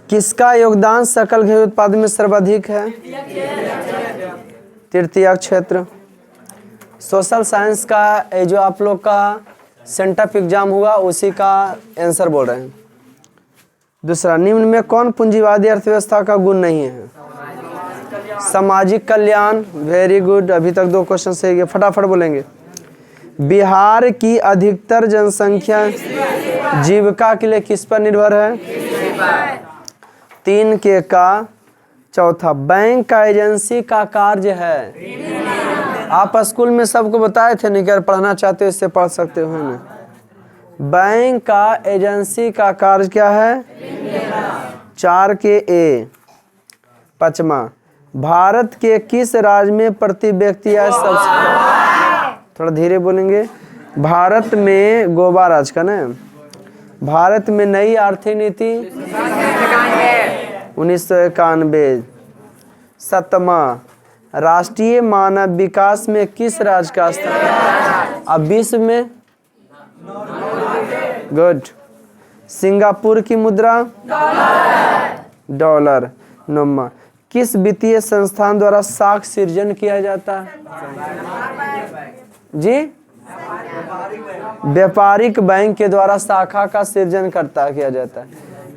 किसका योगदान सकल घरेलू उत्पाद में सर्वाधिक है? तृतीय क्षेत्र। सोशल साइंस का ये जो आप लोग का सेंटअप एग्जाम हुआ उसी का आंसर बोल रहे हैं। दूसरा, निम्न में कौन पूंजीवादी अर्थव्यवस्था का गुण नहीं है? सामाजिक कल्याण। वेरी गुड, अभी तक 2 क्वेश्चन सही है, फटाफट बोलेंगे। बिहार की अधिकतर जनसंख्या जीविका के लिए किस पर निर्भर है? 3 के का। चौथा, बैंक का एजेंसी का कार्य है। आप स्कूल में सबको बताए थे, नहीं अगर पढ़ना चाहते हो इससे पढ़ सकते हो, है ना। बैंक का एजेंसी का कार्य क्या है? 4 के ए। 5वां, भारत के किस राज्य में प्रति व्यक्ति आय सबसे, थोड़ा धीरे बोलेंगे, भारत में गोवा राज्य का ना, भारत में नई आर्थिक नीति 1991। 7वां, राष्ट्रीय मानव विकास में किस राज्य का स्थान? अब विश्व में? गुड। सिंगापुर की मुद्रा? डॉलर। 9वां, किस वित्तीय संस्थान द्वारा साख सृजन किया जाता है? जी, व्यापारिक बैंक के द्वारा शाखा का सृजन किया जाता है।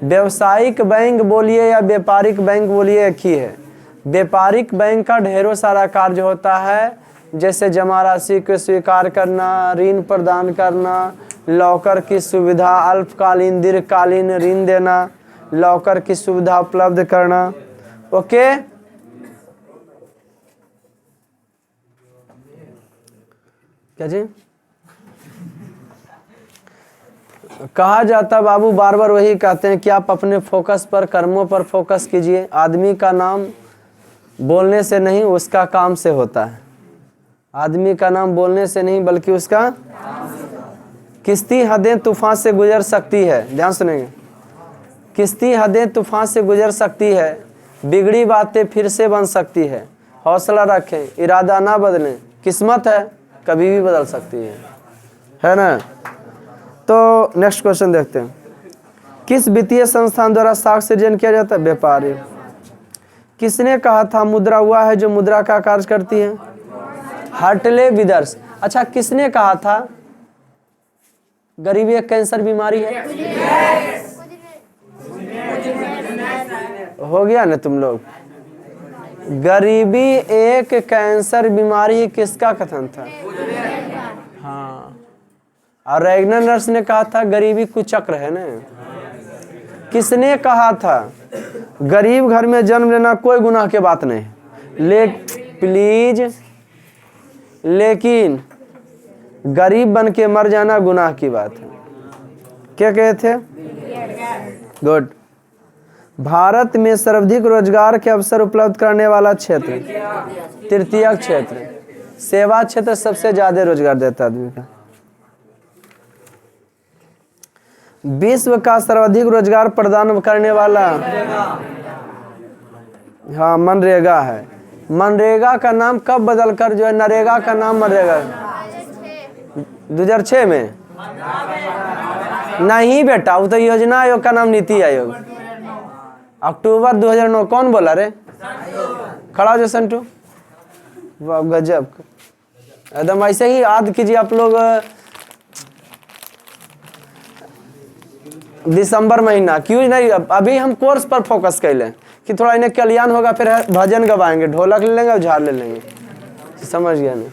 व्यावसायिक बैंक बोलिए या व्यापारिक बैंक बोलिए, एक ही है। व्यापारिक बैंक का ढेरों सारा कार्य होता है, जैसे जमा राशि को स्वीकार करना, ऋण प्रदान करना, लॉकर की सुविधा, अल्पकालीन दीर्घकालीन ऋण देना, लॉकर की सुविधा उपलब्ध करना। ओके, क्या जी कहा जाता बाबू, बार बार वही कहते हैं कि आप अपने फोकस पर, कर्मों पर फोकस कीजिए। आदमी का नाम बोलने से नहीं उसका काम से होता है। आदमी का नाम बोलने से नहीं बल्कि उसका। किश्ती हदें तूफान से गुजर सकती है, ध्यान सुनेंगे। किश्ती हदें तूफान से गुजर सकती है, बिगड़ी बातें फिर से बन सकती है। हौसला रखें, इरादा ना बदलें, किस्मत है कभी भी बदल सकती है ना। तो नेक्स्ट क्वेश्चन देखते हैं। किस वित्तीय संस्थान द्वारा साख सृजन किया जाता है? व्यापारी। किसने कहा था मुद्रा वह है जो मुद्रा का कार्य करती है? Hartley withers. अच्छा, किसने कहा था गरीबी एक कैंसर बीमारी है? हो गया ना तुम लोग। गरीबी एक कैंसर बीमारी किसका कथन था? हाँ, और रैगनर नर्स ने कहा था गरीबी कुचक्र है ना। किसने कहा था गरीब घर में जन्म लेना कोई गुनाह की बात नहीं, प्लीज, लेकिन गरीब बन के मर जाना गुनाह की बात है। क्या कहे थे? गुड। भारत में सर्वाधिक रोजगार के अवसर उपलब्ध करने वाला क्षेत्र? तृतीय क्षेत्र। सेवा क्षेत्र सबसे ज्यादा रोजगार देता है आदमी का। विश्व का सर्वाधिक रोजगार प्रदान करने वाला? हाँ, मनरेगा है। मनरेगा का नाम कब बदलकर जो है नरेगा का नाम मनरेगा? 2006 में? नहीं बेटा, वो तो योजना आयोग का नाम नीति आयोग। अक्टूबर 2009। कौन बोला रे? खड़ा हो जाओ संटू। वाह गजब, एकदम ऐसे ही याद कीजिए आप लोग। दिसंबर महीना क्यों नहीं, अभी हम कोर्स पर फोकस कर लें कि थोड़ा इन्हें कल्याण होगा, फिर भजन गवाएंगे, ढोलक ले लेंगे और झाड़ ले लेंगे। समझ गया ना?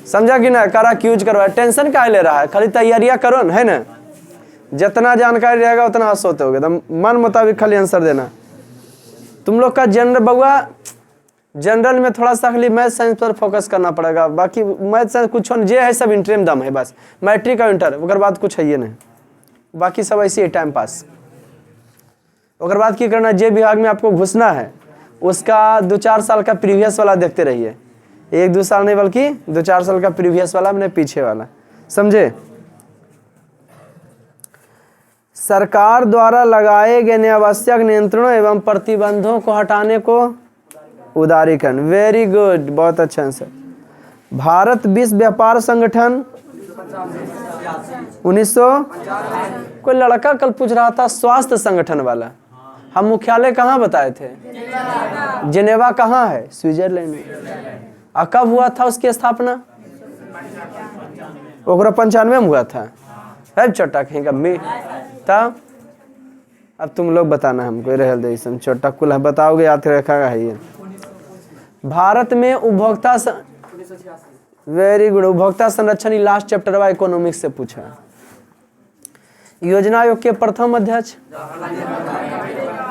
समझा कि ना? करा क्यूज करवा, टेंशन क्या ले रहा है, खाली तैयारियां करो ना, है ना। जितना जानकारी रहेगा उतना हंस होते होगे, मन मुताबिक खाली आंसर देना। तुम लोग का जनरल बउआ, जनरल में थोड़ा सा खाली मैथ साइंस पर फोकस करना पड़ेगा, बाकी मैथ साइंस कुछ जे है सब इंटरेम दम है, बस मैट्रिक और इंटर, ओकर बाद कुछ है ये नहीं, बाकी सब ऐसे ही टाइम पास। ओकर बाद की करना, जे विभाग में आपको घुसना है उसका 2-4 साल का प्रीवियस वाला देखते रहिए, 1-2 साल नहीं बल्कि 2-4 साल का प्रीवियस वाला, मैंने पीछे वाला, समझे। सरकार द्वारा लगाए गए अनावश्यक नियंत्रणों एवं प्रतिबंधों को हटाने को उदारीकरण। वेरी गुड, बहुत अच्छा आंसर। भारत विश्व व्यापार संगठन 1900। कोई लड़का कल पूछ रहा था स्वास्थ्य संगठन वाला, हम मुख्यालय कहाँ बताए थे? जिनेवा कहाँ है? स्विट्जरलैंड में। और कब हुआ था उसकी स्थापना? 1995 में हुआ था। है छोटा कहीं का मी तब। अब तुम लोग बताना हमको, रहल दे इसम छोटा कुल बताओगे, याद रखा है ये। भारत में उपभोक्ता वेरी गुड, उपभोक्ता संरक्षण लास्ट चैप्टर वा इकोनॉमिक्स से पूछा। योजना आयोग के प्रथम अध्यक्ष,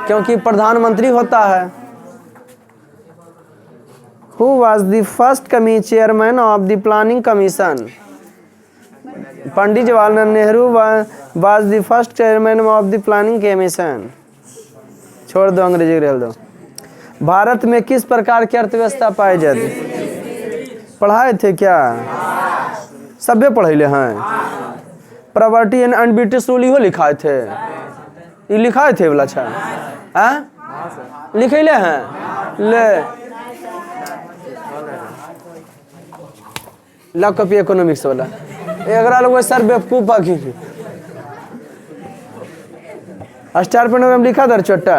क्योंकि प्रधानमंत्री होता है। Who was the first chairman of the planning commission? Pandit Jawaharlal Nehru was the first chairman of the planning commission। छोड़ दो अंग्रेजी रहल दो। भारत में किस प्रकार की अर्थव्यवस्था पाई जाती? पढ़ाए थे क्या? सभ्य पढ़े हैं। प्रॉपर्टी एंड अनब्रिटिश रूल हो लिखाए थे, ये लिखाए थे बोला। अच्छा लिखे हैं ले ला कॉपी इकोनॉमिक्स वाला एक लोग सर बेवकूफ आखिर स्टार पेन में लिखा था छोटा,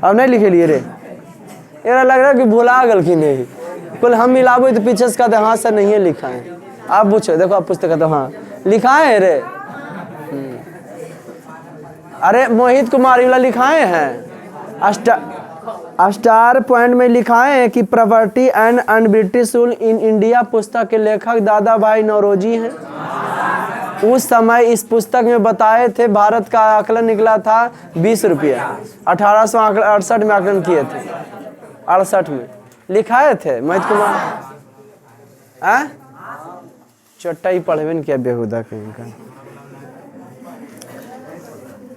अब नहीं लिखे लिए रे। ये लग रहा है कि भुला गल की नहीं, कुल हम मिलाबो तो पीछे से कहते हाँ सर नहीं है लिखा है। आप पूछो, देखो आप पुस्तक तो हाँ लिखाए है रे। अरे मोहित कुमार वाला लिखाए हैं। स्टार पॉइंट में लिखाए हैं कि property and un-British rule in India पुस्तक के लेखक दादा भाई नौरोजी हैं। उस समय इस पुस्तक में बताए थे भारत का आकलन निकला था 20 रुपया। 1868 में आकलन किए थे, 68 में लिखाए थे मोहित कुमार। चट्टा ही पढ़े न क्या बेहुदा कहीं का।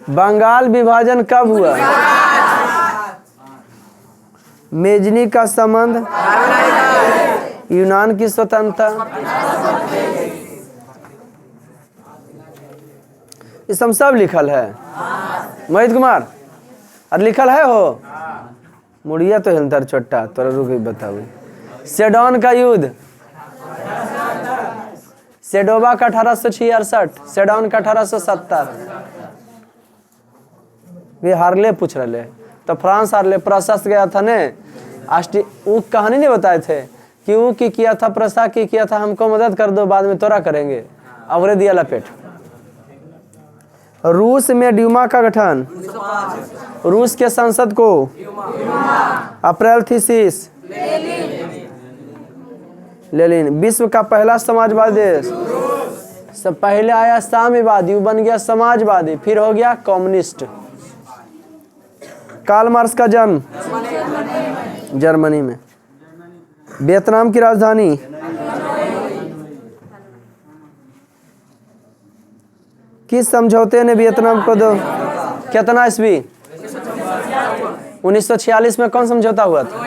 बंगाल विभाजन कब हुआ? मेजनी का संबंध, यूनान की स्वतंत्रता, ये सब लिखल है मोहित कुमार। और लिखल है हो मुड़िया तो हिलतर छोटा तोरा रुक बताओ। सेडोन का युद्ध, सेडोवा का 1866, सेडोन का 1870। वे हारले पूछ रहे तो फ्रांस हारले, प्रशस्त गया था ने। वो कहानी नहीं बताए थे कि वो की किया था, प्रशा की किया था, हमको मदद कर दो बाद में तोरा करेंगे, अवरे दिया लपेट। रूस में ड्यूमा का गठन, रूस के संसद को अप्रैल थीसिस लेनिन। विश्व का पहला समाजवादी देश, सब पहले आया साम्यवादी, बन गया समाजवादी, फिर हो गया कम्युनिस्ट। कार्ल मार्क्स का जन्म जर्मनी में। वियतनाम की राजधानी, किस समझौते ने वियतनाम को दो कितना ईस्वी? 1946 में कौन समझौता हुआ था?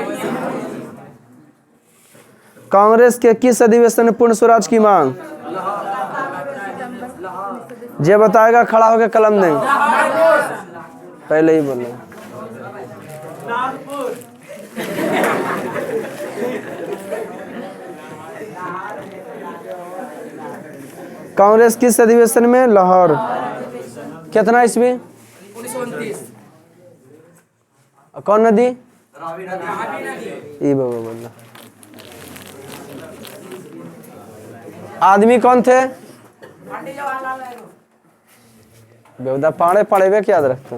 कांग्रेस के किस अधिवेशन में पूर्ण स्वराज की मांग? जे बताएगा खड़ा होकर कलम देंगे। पहले ही बोलो। कांग्रेस किस अधिवेशन में? लाहौर। कितना ईस्वी? 1929। कौन नदी? रावी नदी। बोला। आदमी कौन थे? बेहुदा पाड़े पड़े हुए क्या याद रखते?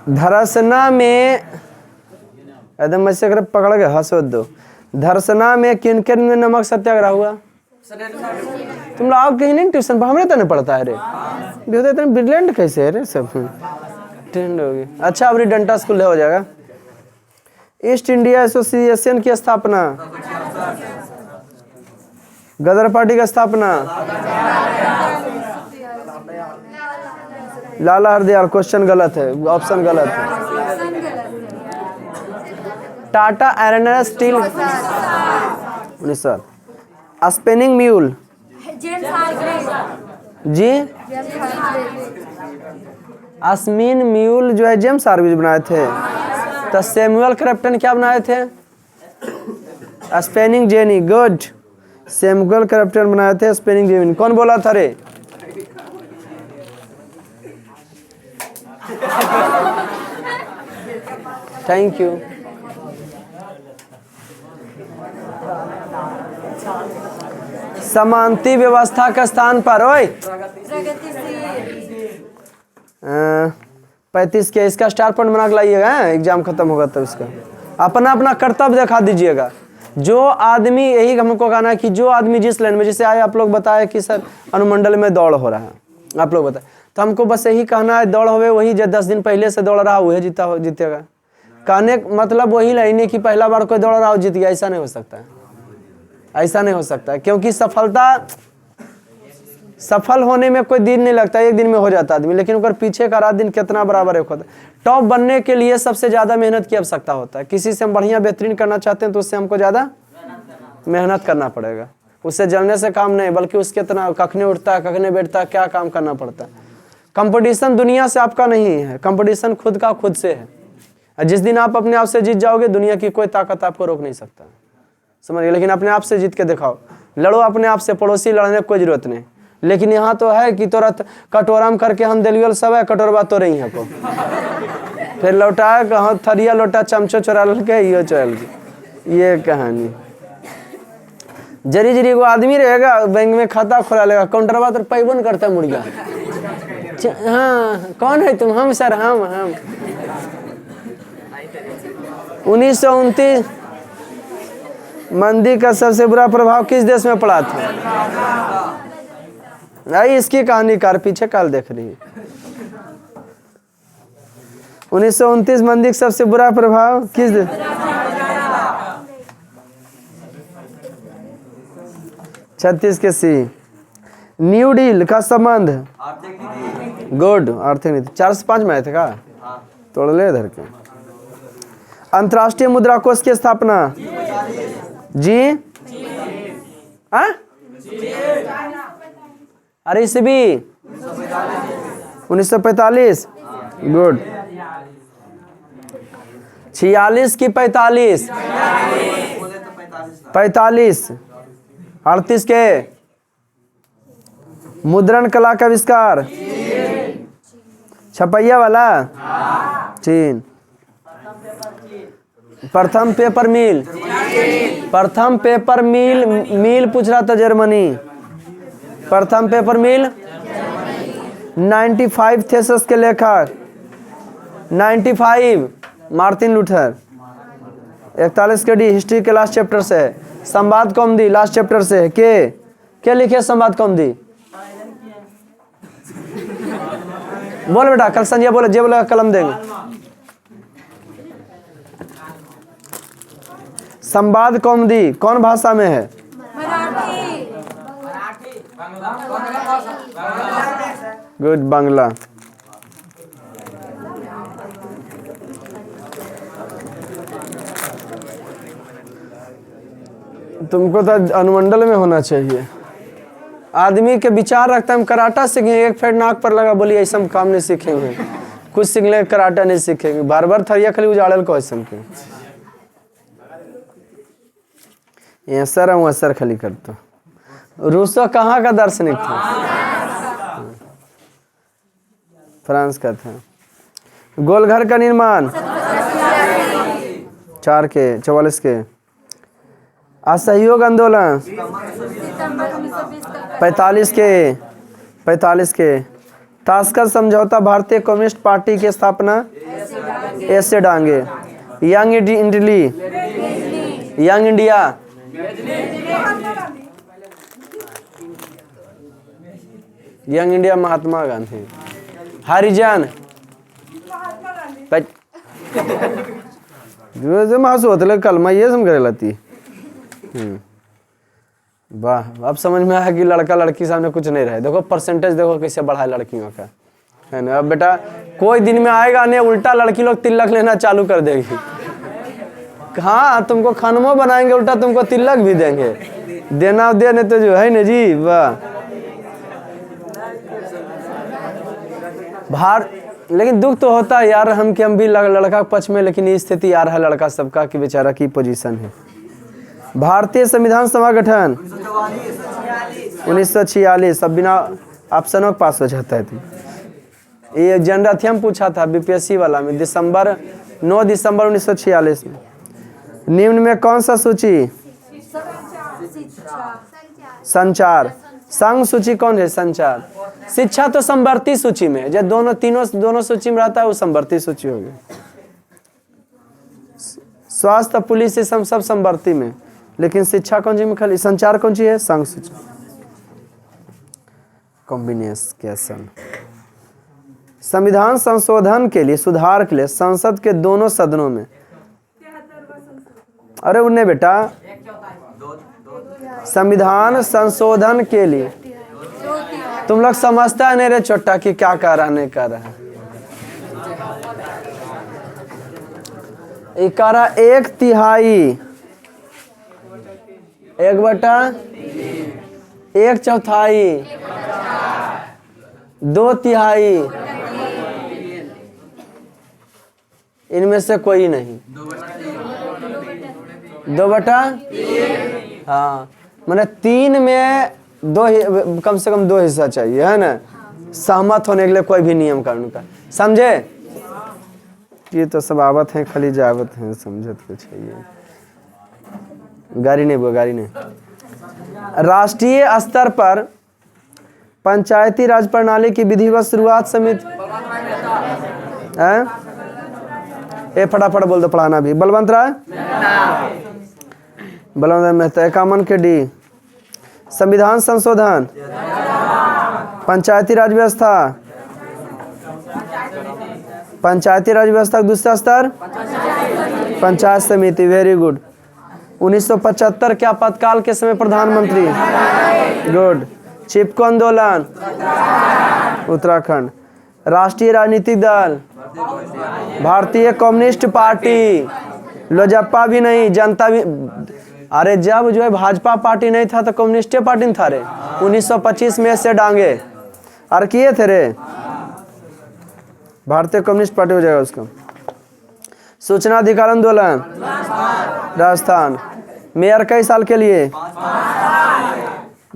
धरसना में एकदम ऐसे कर पकड़ के हंसो दो। धरसना में किन किन में नमक सत्याग्रह हुआ? तुम लोग कहीं नहीं ट्यूशन पर, हमने तो नहीं पढ़ता है रे। बेहुदा इतना ब्रिलियंट कैसे है रे सब? ट्रेंड हो गई। अच्छा अब डंटा स्कूल हो जाएगा। ईस्ट इंडिया एसोसिएशन की स्थापना, गदर पार्टी की स्थापना, लाला हरदयाल। क्वेश्चन गलत है, ऑप्शन गलत है। Tata iron steel 1900। Spinning mule जी, अस्मिन म्यूल जो है जेम्स हार्ग्रीव्स बनाए थे। तो सैमुअल क्रॉम्पटन क्या बनाए थे? Spinning jenny. Good, Samuel Crompton बनाए थे स्पिनिंग जेनी। कौन बोला था रे? Thank you. समानती व्यवस्था के स्थान पर ओए 35 के इसका स्टार पॉइंट बना के लाइएगा, एग्जाम खत्म होगा तब इसका अपना अपना कर्तव्य दिखा दीजिएगा। जो आदमी, यही हमको कहना है कि जो आदमी जिस लाइन में, जैसे आए आप लोग बताए कि सर अनुमंडल में दौड़ हो रहा है, आप लोग बताए, तो हमको बस यही कहना है दौड़ होवे वही जो 10 दिन पहले से दौड़ रहा वही जीतेगा। कहने मतलब वही लाइन है कि पहला बार कोई दौड़ रहा हो जीत गया, ऐसा नहीं हो सकता है, ऐसा नहीं हो सकता है। क्योंकि सफल होने में कोई दिन नहीं लगता, एक दिन में हो जाता आदमी, लेकिन उनका पीछे का रात दिन कितना बराबर एक होता है। टॉप बनने के लिए सबसे ज़्यादा मेहनत की आवश्यकता होता है। किसी से हम बढ़िया बेहतरीन करना चाहते हैं तो उससे हमको ज़्यादा मेहनत करना पड़ेगा। उससे जलने से काम नहीं, बल्कि उसके इतना कखने उठता है कखने बैठता है, क्या काम करना पड़ता है। कंपटीशन दुनिया से आपका नहीं है, कंपटीशन खुद का खुद से है। जिस दिन आप अपने आप से जीत जाओगे, दुनिया की कोई ताकत आपको रोक नहीं सकता, समझिए। लेकिन अपने आप से जीत के दिखाओ, लड़ो अपने आप से, पड़ोसी लड़ने की कोई जरूरत नहीं। लेकिन यहाँ तो है कि तुरंत कटोरा में करके हम दिलवल सब है, कटोरबा तो रही है को फिर लौटाया कहाँ थरिया लोटा चमचो चोरा लगे, ये चल ये कहानी। जरी जरी वो आदमी रहेगा बैंक में खाता खोला लेगा, काउंटरबा तो पैबन करता मुर्गा। हाँ कौन है तुम? हम सर हम 1929 मंदी का सबसे बुरा प्रभाव किस देश में पड़ा था? नहीं, इसकी कहानीकार पीछे काल देख रही है। 1929 मंदी का सबसे बुरा प्रभाव किस देश? 36 के सी। न्यू डील का संबंध गुड आर्थिक नीति 4 से 5 में आए थे का तोड़ ले इधर के। अंतर्राष्ट्रीय मुद्रा कोष की स्थापना जी अरे ईस्वी 1945 गुड। 46 की 45 38 के मुद्रण कला का आविष्कार छपैया वाला चीन। प्रथम पेपर मिल मिल पूछ रहा था जर्मनी। प्रथम पेपर मिल 95 थेसिस के लेखक 95 मार्टिन लूथर। 41 के डी हिस्ट्री के लास्ट चैप्टर से है। संवाद कौमुदी लास्ट चैप्टर से है। के लिखे संवाद कौमुदी? बोल बेटा, कल संजय बोले, जे बोले कलम देंगे। संवाद कौमुदी कौन भाषा में है? गुड, बांग्ला। तुमको तो अनुमंडल में होना चाहिए। आदमी के विचार रखता है हम कराटा सीखेंगे, एक फेर नाक पर लगा बोली ऐसा हम काम नहीं सीखेंगे, कुछ सीख ले कराटा नहीं सीखेंगे, बार बार थरिया खाली उजाड़ल को ऐसा के ये सर हूँ असर खाली करता। रूसो कहाँ का दार्शनिक था? फ्रांस का था। गोलघर का निर्माण 4 के 44 के। असहयोग आंदोलन 45 के। ताशकंद समझौता भारतीय कम्युनिस्ट पार्टी की स्थापना ऐसे Dange. Young India Young India Mahatma Gandhi. Harijan मासू होते कलमा ये सम करे लाती। वाह, अब समझ में आया कि लड़का लड़की सामने कुछ नहीं रहे। देखो परसेंटेज देखो कैसे बढ़ा है लड़कियों का, है ना। अब बेटा कोई दिन में आएगा नहीं उल्टा लड़की लोग तिलक लेना चालू कर देगी। हाँ, तुमको खानमो बनाएंगे, उल्टा तुमको तिलक भी देंगे। देना देने तो जो है ना जी। वाह लेकिन दुख तो होता है यार हम भी लड़का पक्ष में, लेकिन ये स्थिति यार है लड़का सबका कि बेचारा की पोजीशन है। भारतीय संविधान सभा गठन 1946। अब बिना ऑप्शनों के पास हो जाता है। ये जनरथियम पूछा था बीपीएससी वाला में 9 दिसंबर 1946 में। निम्न में कौन सा सूची? संचार। संघ सूची कौन है? संचार। शिक्षा तो समवर्ती सूची में, जब दोनों सूची में रहता है वो समवर्ती सूची होगी। स्वास्थ्य, पुलिस, ये सब समवर्ती में, लेकिन शिक्षा कौन सी में खाली? संचार कौन सी है? संघ सूची। कॉम्बिनेशन। संविधान संशोधन के लिए, सुधार के लिए संसद के दोनों सदनों में, अरे उन्हें बेटा, संविधान संशोधन के लिए तुम लोग समझता है नहीं रे छोटा कि क्या कर रहा नहीं कर रहा। एक 1/3, 1/1/4, 2/3, इनमें से कोई नहीं। 2/3, हाँ, मैंने 3 में 2, कम से कम 2 हिस्सा चाहिए, है ना, सहमत होने के लिए कोई भी नियम कानून का। समझे? ये तो सब आवत है, खाली जावत है, समझत कुछ है ये। गाड़ी नहीं। राष्ट्रीय स्तर पर पंचायती राज प्रणाली की विधिवत शुरुआत समिति है। ए फटाफट बोल दो, पढ़ाना भी। बलवंत राय मेहता, 51 के डी। संविधान संशोधन, पंचायती राज व्यवस्था, पंचायती राज व्यवस्था का दूसरा स्तर पंचायत समिति। Very good. 1975 के आपातकाल के समय प्रधानमंत्री, गुड। चिपको आंदोलन, उत्तराखंड। राष्ट्रीय राजनीतिक दल, भारतीय कम्युनिस्ट पार्टी, लोजपा भी नहीं, जनता भी। अरे जब जो है भाजपा पार्टी नहीं था तो कम्युनिस्ट पार्टी था रे। 1925 में से डांगे और किए थे रे, भारतीय कम्युनिस्ट पार्टी हो जाएगा उसका। सूचना अधिकार आंदोलन, राजस्थान। मेयर कई साल के लिए?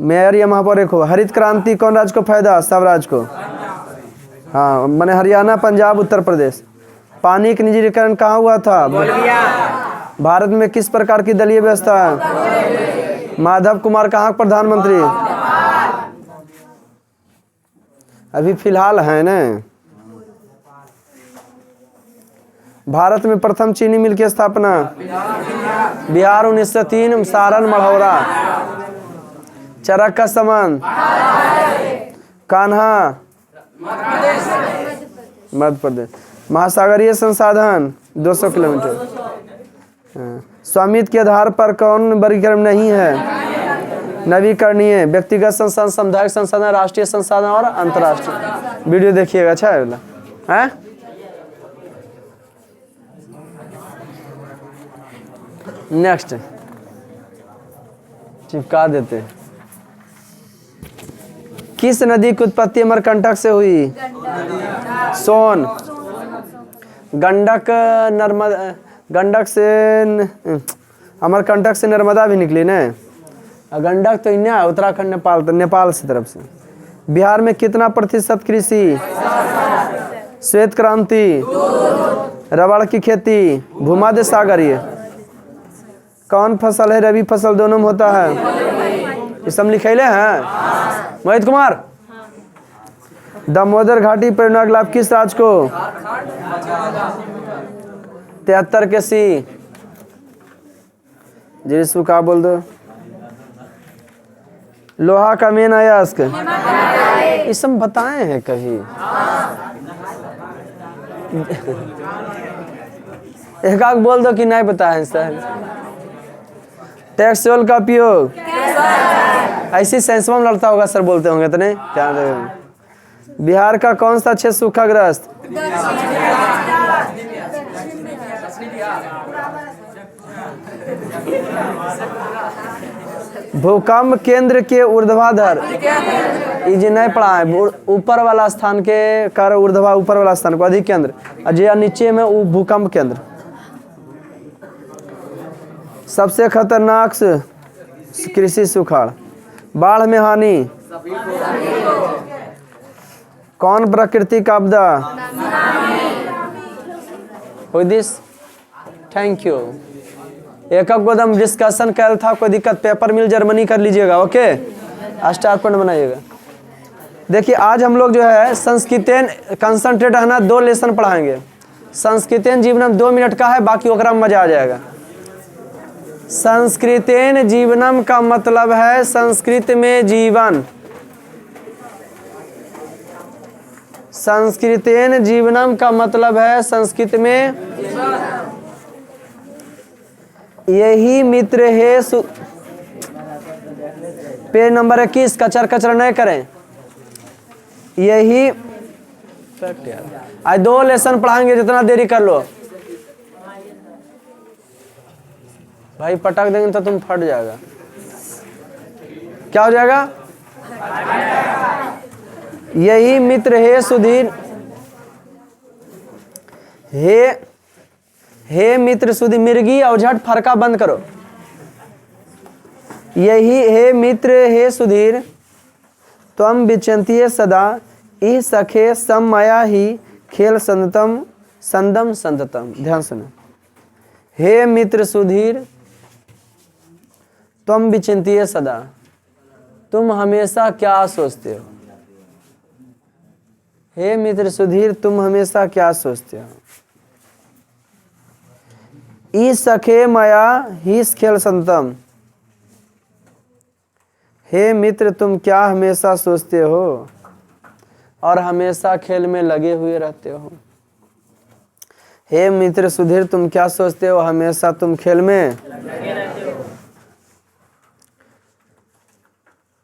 मेयर ये महापौर एक हो। हरित क्रांति कौन राज्य को फायदा? सब राज्य को। हाँ, मैंने हरियाणा, पंजाब, उत्तर प्रदेश। पानी का निजीकरण कहाँ हुआ था? भारत में किस प्रकार की दलीय व्यवस्था है? माधव कुमार कहाँ प्रधानमंत्री? अभी फिलहाल है ना। भारत में प्रथम चीनी मिल की स्थापना बिहार 1903, सारण, मढ़ौरा। चरक का संबंध कान्हा, मध्य प्रदेश। महासागरीय संसाधन 200 किलोमीटर। स्वामित्व के आधार पर कौन वर्गीकरण नहीं है? नवीकरणीय, व्यक्तिगत संसाधन, सामुदायिक संसाधन, राष्ट्रीय संसाधन और अंतर्राष्ट्रीय। वीडियो देखिएगा, अच्छा है वाला है। नेक्स्ट चिपका देते। किस नदी की उत्पत्ति अमरकंटक से हुई? सोन। गंडक, नर्मदा, गंडक से अमरकंटक से नर्मदा भी निकली ना। गंडक तो इन्हें उत्तराखंड, नेपाल से तरफ से। बिहार में कितना प्रतिशत कृषि? श्वेत क्रांति, रबड़ की खेती, भूमध्य सागरीय। कौन फसल है रबी फसल दोनों में होता है? ये सब लिखेले हैं। मोहित कुमार, दामोदर घाटी परियोजना का लाभ किस राज्य को? 73 के सी। जिसको का बोल दो। लोहा का मेन अयस्क, ये सब बताए हैं कहीं? एक आग बोल दो कि नहीं बताए सर। टेक्सोल का उपयोग ऐसी सेंसवा में लड़ता होगा सर, बोलते होंगे तो नहीं क्या? बिहार का कौन सा क्षेत्र सूखाग्रस्त? भूकंप केंद्र के ऊर्ध्वाधर, ये जो नहीं पढ़ा है, ऊपर वाला स्थान के कर ऊर्ध्वा, ऊपर वाला स्थान को अधिक केंद्र, अजय नीचे में भूकंप केंद्र। सबसे खतरनाक कृषि सुखाड़, बाढ़ में हानि, कौन प्रकृति का आपदा? कोई दिस? Thank you. एक गोदम डिस्कशन कर था, कोई दिक्कत पेपर मिल जर्मनी कर लीजिएगा। ओके, स्टार पॉइंट बनाइएगा। देखिए आज हम लोग जो है संस्कृतेन कंसंट्रेट है ना, 2 लेसन पढ़ाएंगे। संस्कृतेन जीवनम 2 मिनट का है, बाकी ओकरा में मजा आ जाएगा। संस्कृतेन जीवनम का मतलब है संस्कृत में जीवन। संस्कृतेन जीवनम का मतलब है संस्कृत में यही मित्र है पेज नंबर 21, कचर कचर नहीं करें। यही आज 2 लेसन पढ़ाएंगे, जितना देरी कर लो भाई, पटक देंगे तो तुम फट जाएगा। क्या हो जाएगा? यही मित्र हे सुधीर, हे मित्र सुधीर, मिर्गी और झट फरका बंद करो। यही हे मित्र हे सुधीर, त्वम विचंतीय सदा, ई सखे समया ही खेल संततम संदम संततम। ध्यान सुनो। हे मित्र सुधीर, तुम विचिंतीय सदा, तुम हमेशा क्या सोचते हो? हे मित्र सुधीर, तुम हमेशा क्या सोचते हो? ई सखे मया ही खेल संतम, हे मित्र तुम क्या हमेशा सोचते हो और हमेशा खेल में लगे हुए रहते हो। हे मित्र सुधीर, तुम क्या सोचते हो, हमेशा तुम खेल में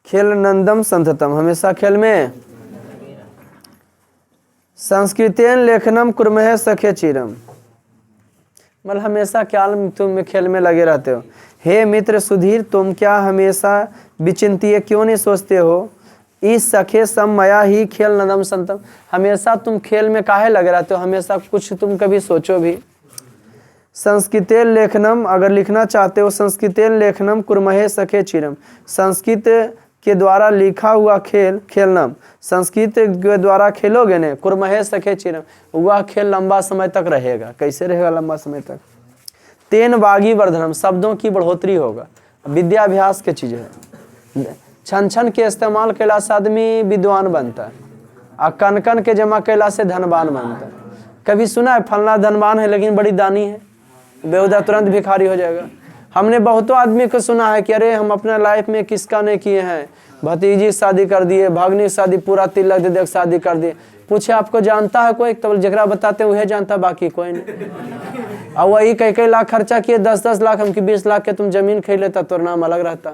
खेल नंदम संततम, हमेशा खेल में। संस्कृतेन लेखनम कुर्महे सखे चिरम, मतलब हमेशा क्या तुम खेल में लगे रहते हो। हे मित्र सुधीर, तुम क्या हमेशा विचिंतीय क्यों नहीं सोचते हो? इस सखे समया ही खेल नदम संतम, हमेशा तुम खेल में काहे लगे रहते हो, हमेशा कुछ तुम कभी सोचो भी। संस्कृतेन लेखनम, अगर लिखना चाहते हो, संस्कृतेन लेखनम कुर्महे सखे चिरम, संस्कृत के द्वारा लिखा हुआ खेल खेलनम, संस्कृत के द्वारा खेलोगे ने, कुर्महे सखे चिरम, वह खेल लंबा समय तक रहेगा। कैसे रहेगा लंबा समय तक? तेन वागी वर्धनम, शब्दों की बढ़ोतरी होगा। विद्याभ्यास की चीज है। छन छन के इस्तेमाल कैला से आदमी विद्वान बनता है, और कन कन के जमा कैला से धनवान बनता है। कभी सुना है फलना धनवान है लेकिन बड़ी दानी है, बेहुदा तुरंत भिखारी हो जाएगा। हमने बहुतों आदमी को सुना है कि अरे हम अपने लाइफ में किसका नहीं किए हैं, भतीजी शादी कर दिए, भागनी शादी, पूरा तिलक दे दे शादी कर दिए। पूछे आपको जानता है कोई? तो जगरा बताते हैं वह जानता, बाकी कोई नहीं। और वही कई लाख खर्चा किए, 10-10 लाख, हमकी 20 लाख के तुम जमीन खरीद लेता, तो नाम अलग रहता।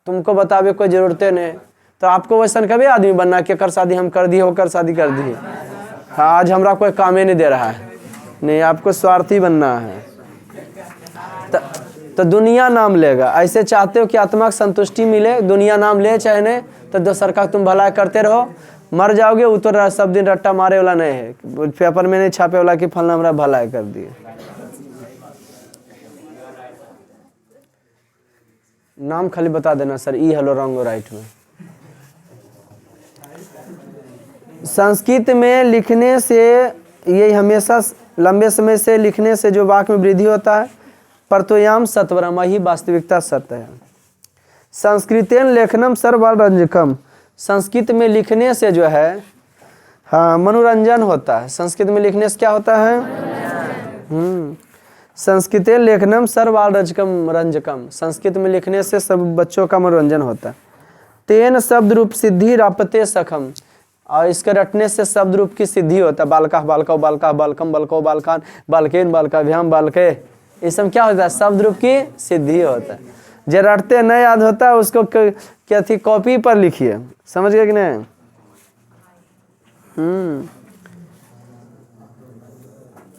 तुमको बतावे कोई जरूरतें नहीं। तो आपको वैसा कभी आदमी बनना कि कर शादी हम कर दिए, होकर शादी कर दी। हाँ, आज हमरा कोई काम ही नहीं दे रहा है, नहीं, आपको स्वार्थी बनना है तो दुनिया नाम लेगा। ऐसे चाहते हो कि आत्मा की संतुष्टि मिले, दुनिया नाम ले चाहे नहीं, तो दोसर का तुम भलाई करते रहो, मर जाओगे। वो तो सब दिन रट्टा मारे वाला नहीं है, पेपर में नहीं छापे वाला कि फलना हमरा भलाई कर दिए। नाम खाली बता देना सर, ई हेलो रॉन्ग राइट में। संस्कृत में लिखने से, ये हमेशा लंबे समय से लिखने से जो वाक्य में वृद्धि होता है, परतोयाम सत्वरम, ही वास्तविकता सत्य है। संस्कृतेन लेखनम सर्वरंजकम, संस्कृत में लिखने से जो है हाँ मनोरंजन होता है। संस्कृत में लिखने से क्या होता है? संस्कृतेन लेखनम सर्वरंजकम रंजकम, संस्कृत में लिखने से सब बच्चों का मनोरंजन होता है। तेन शब्द रूप सिद्धि रापते सखम, और इसके रटने से शब्द रूप की सिद्धि होता है। बालका बालका बालका बालकम बालको बालकान बालकेन बालकाभ्याम बालके, इस सब क्या होता है? शब्द रूप की सिद्धि होता है। जो रटते नहीं याद होता है उसको क्या थी, कॉपी पर लिखिए। समझ गए कि नहीं?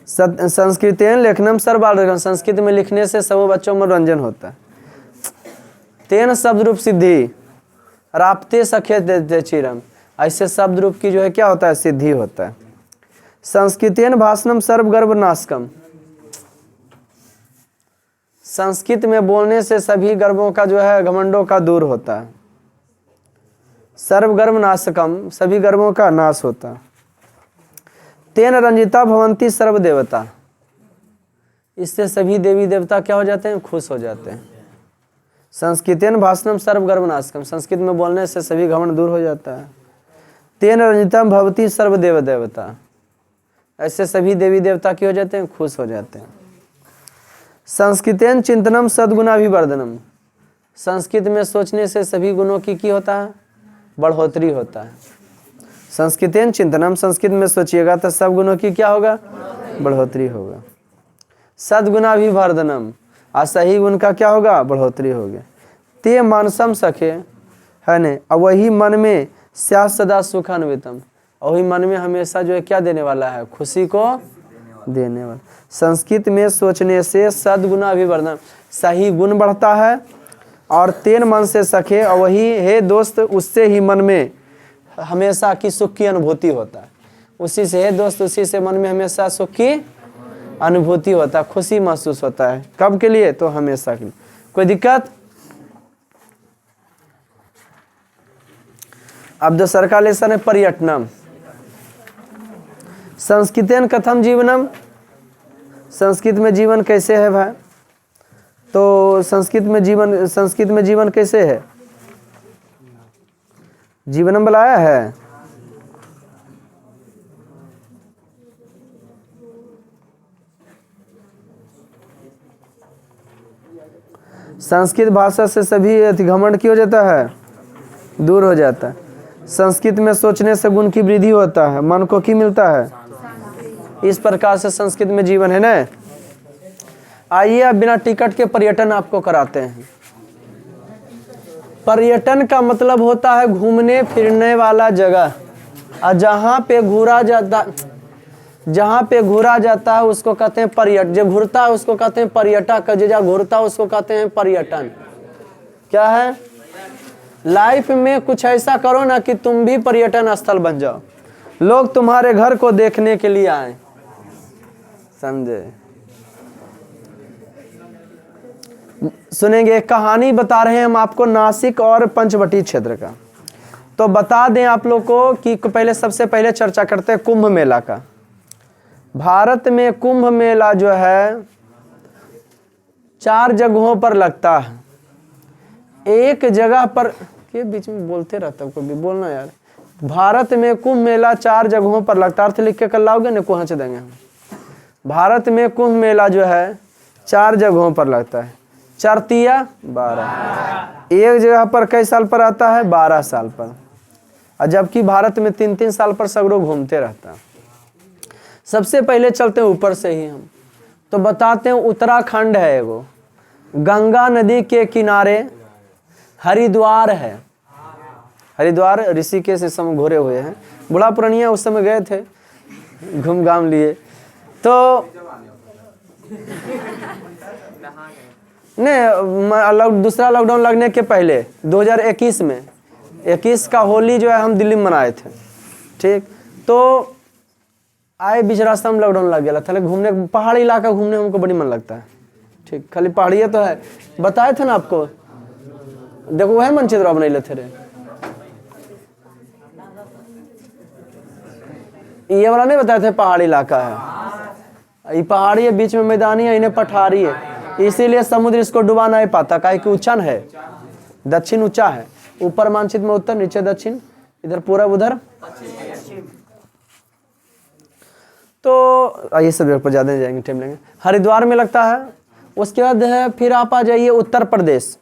संस्कृतेन लेखनम सर्वरंजकम, संस्कृत में लिखने से सब बच्चों में मनोरंजन होता है। तेन शब्द रूप सिद्धि रापते सखे दे चिरम, ऐसे शब्द रूप की जो है क्या होता है? सिद्धि होता है। संस्कृतेन भाषणम सर्वगर्व नाशकम, संस्कृत में बोलने से सभी गर्वों का जो है घमंडों का दूर होता है। सर्वगर्भ नाशकम, सभी गर्भों का नाश होता। तेन रंजिता भवंती सर्वदेवता, इससे सभी देवी देवता क्या हो जाते हैं? खुश हो जाते हैं। संस्कृतेन भाषणम सर्वगर्भ नाशकम, संस्कृत में बोलने से सभी घमंड दूर हो जाता है। तेन रंजितम भवती सर्वदेव देवता, ऐसे सभी देवी देवता क्या हो जाते हैं? खुश हो जाते हैं। संस्कृतेन चिंतनम सद्गुणाभिवर्धनम, संस्कृत में सोचने से सभी गुणों की होता है? बढ़ोतरी होता है। संस्कृतेन चिंतनम, संस्कृत में सोचिएगा तो सब गुणों की क्या होगा? बढ़ोतरी होगा। सद्गुणाभिवर्धनम, और सही गुण का क्या होगा? बढ़ोतरी होगी। ते मानसम सखे, है न, और वही मन में स्या सदा सुखान्वितम, और वही मन में हमेशा जो है क्या देने वाला है? खुशी को देने वाला। संस्कृत में सोचने से सद्गुणाभिवर्धन, सही गुण बढ़ता है। और तेन मन से सखे, और वही हे दोस्त, उससे ही मन में हमेशा की सुख की अनुभूति होता है। उसी से, हे दोस्त, उसी से मन में हमेशा सुख की अनुभूति होता है, खुशी महसूस होता है। कब के लिए? तो हमेशा के लिए। कोई दिक्कत? अब दूसरा का लेसन है पर्यटनम। संस्कृतेन कथम जीवनम, संस्कृत में जीवन कैसे है भाई? तो संस्कृत में जीवन कैसे है? जीवनम बुलाया है। संस्कृत भाषा से सभी घमंड की हो जाता है? दूर हो जाता है। संस्कृत में सोचने से गुण की वृद्धि होता है, मन को की मिलता है। इस प्रकार से संस्कृत में जीवन है ना। आइए अब बिना टिकट के पर्यटन आपको कराते हैं। पर्यटन का मतलब होता है घूमने फिरने वाला जगह, और जहाँ पे घूरा जाता है उसको कहते हैं पर्यटन। जो घूरता है उसको कहते हैं पर्यटक, जो घूरता है उसको कहते हैं पर्यटन। क्या है? लाइफ में कुछ ऐसा करो ना कि तुम भी पर्यटन स्थल बन जाओ, लोग तुम्हारे घर को देखने के लिए आए। समझे? सुनेंगे, एक कहानी बता रहे हैं हम आपको नासिक और पंचवटी क्षेत्र का। तो बता दें आप लोग को कि पहले, सबसे पहले चर्चा करते हैं कुंभ मेला का। भारत में कुंभ मेला जो है 4 जगहों पर लगता है। एक जगह पर, के बीच में बोलते रहता, कोई भी बोलना यार। भारत में कुंभ मेला 4 जगहों पर लगता है। अर्थ लिख के कल लाओगे ना, पहुँच देंगे हम। भारत में कुंभ मेला जो है 4 जगहों पर लगता है। 4 तिया 12। एक जगह पर कई साल पर आता है? 12 साल पर। और जबकि भारत में 3-3 साल पर सगरों घूमते रहता है। सबसे पहले चलते हैं ऋषिकेश से ही हम, तो बताते हैं उत्तराखंड है एगो, गंगा नदी के किनारे हरिद्वार है। हरिद्वार ऋषिकेश इस समय घुरे हुए हैं। बूढ़ा पुरानिया उस समय गए थे, घूम घाम लिए। तो नहीं, दूसरा लॉकडाउन लगने के पहले 2021 में 21 का होली जो है हम दिल्ली में मनाए थे। ठीक, तो आए बीच रास्ता में लॉकडाउन लग गया था। घूमने, पहाड़ी इलाका घूमने हमको बड़ी मन लगता है। ठीक, खाली पहाड़िया तो है, बताए थे ना आपको। देखो वह मनचित्र बना लेते रहे, ये वाला नहीं बताए थे पहाड़ी इलाका है। ये पहाड़ी है, बीच में मैदानी है, इन्हें पठारी है, इसीलिए समुद्र इसको डुबा नहीं पाता। काहे कि ऊंचा है, दक्षिण ऊंचा है। ऊपर मानचित्र में उत्तर, नीचे दक्षिण, इधर पूरब, उधर। तो ये सब पर ज्यादा जाएंगे, टाइम लेंगे। हरिद्वार में लगता है। उसके बाद है, फिर आप आ जाइए उत्तर प्रदेश,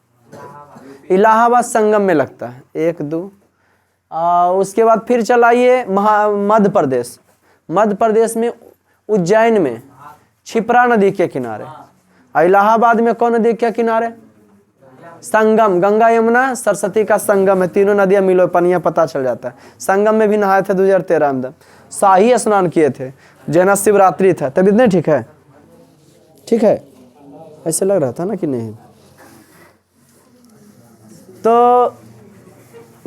इलाहाबाद संगम में लगता है 1, 2। उसके बाद फिर चलाइए मध्य प्रदेश। मध्य प्रदेश में उज्जैन में क्षिप्रा नदी के किनारे। इलाहाबाद में कौन नदी के किनारे? संगम, गंगा यमुना सरस्वती का संगम है। तीनों नदियां मिलो, पनिया पता चल जाता है। संगम में भी नहाए थे 2013 में, शाही स्नान किए थे, जैना शिवरात्रि था। तब इतने ठीक है, ठीक है, ऐसे लग रहा था ना कि नहीं। तो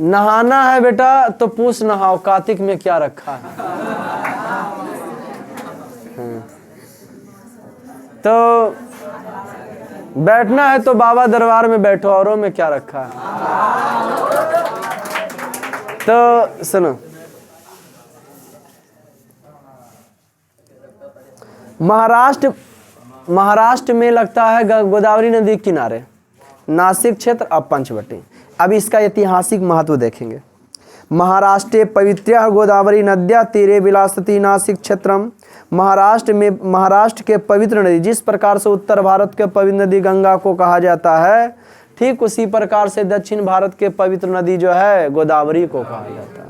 नहाना है बेटा तो पूछ नहाओ, कार्तिक में क्या रखा है। तो बैठना है तो बाबा दरबार में बैठो, औरों में क्या रखा है। तो सुनो, महाराष्ट्र में लगता है गोदावरी नदी के किनारे, नासिक क्षेत्र अब पंचवटी। अब इसका ऐतिहासिक महत्व देखेंगे। महाराष्ट्र पवित्र गोदावरी नद्या तीरे विलासती नासिक क्षेत्रम। महाराष्ट्र के पवित्र नदी, जिस प्रकार से उत्तर भारत के पवित्र नदी गंगा को कहा जाता है, ठीक उसी प्रकार से दक्षिण भारत के पवित्र नदी जो है गोदावरी को कहा जाता है।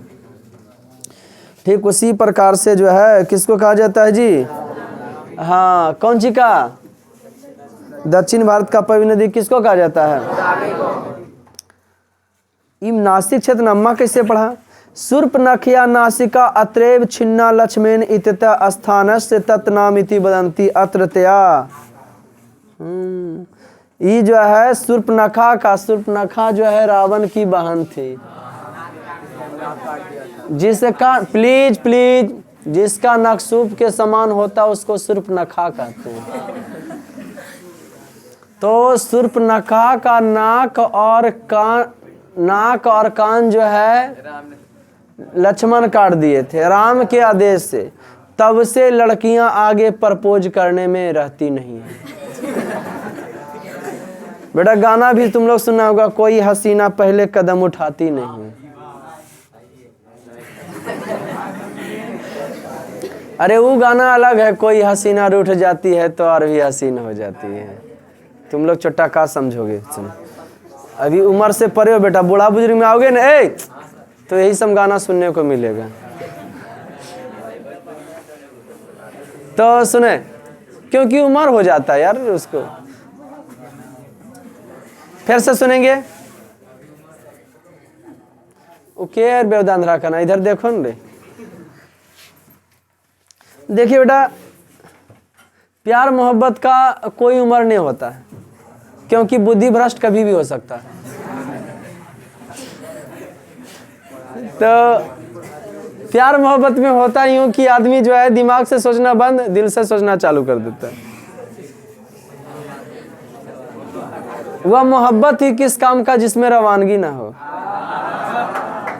ठीक उसी प्रकार से जो है किसको कहा जाता है जी? हाँ, कौन सी का? दक्षिण भारत का पवित्र नदी किसको कहा जाता है? इम नासिक क्षेत्र नम्मा कैसे पढ़ा? शूर्पणखा नासिका अत्रैव छिन्ना लक्ष्मेन इत्यतः स्थानस्य तत्नामिति वदन्ति अत्रत्या। ये जो है शूर्पणखा जो है रावण की बहन थी, जिसका प्लीज जिसका नकसूप के समान होता उसको शूर्पणखा कहते हैं। तो शूर्पणखा का नाक और कान जो है लक्ष्मण काट दिए थे राम के आदेश से। तब से लड़कियां आगे प्रपोज करने में रहती नहीं है। बेटा गाना भी तुम लोग सुना होगा, कोई हसीना पहले कदम उठाती नहीं। अरे वो गाना अलग है, कोई हसीना रूठ जाती है तो और भी हसीन हो जाती है। तुम लोग छोटा का समझोगे? सुनो, अभी उम्र से परे हो बेटा, बूढ़ा बुजुर्ग में आओगे ना तो यही सब गाना सुनने को मिलेगा। तो सुने, क्योंकि उम्र हो जाता है यार उसको। फिर से सुनेंगे। ओके बेवदांधरा करना, इधर देखो न रे। देखिए बेटा, प्यार मोहब्बत का कोई उम्र नहीं होता है, क्योंकि बुद्धि भ्रष्ट कभी भी हो सकता है। तो प्यार मोहब्बत में होता यूं कि आदमी जो है दिमाग से सोचना बंद, दिल से सोचना चालू कर देता है। वह मोहब्बत ही किस काम का जिसमें रवानगी ना हो।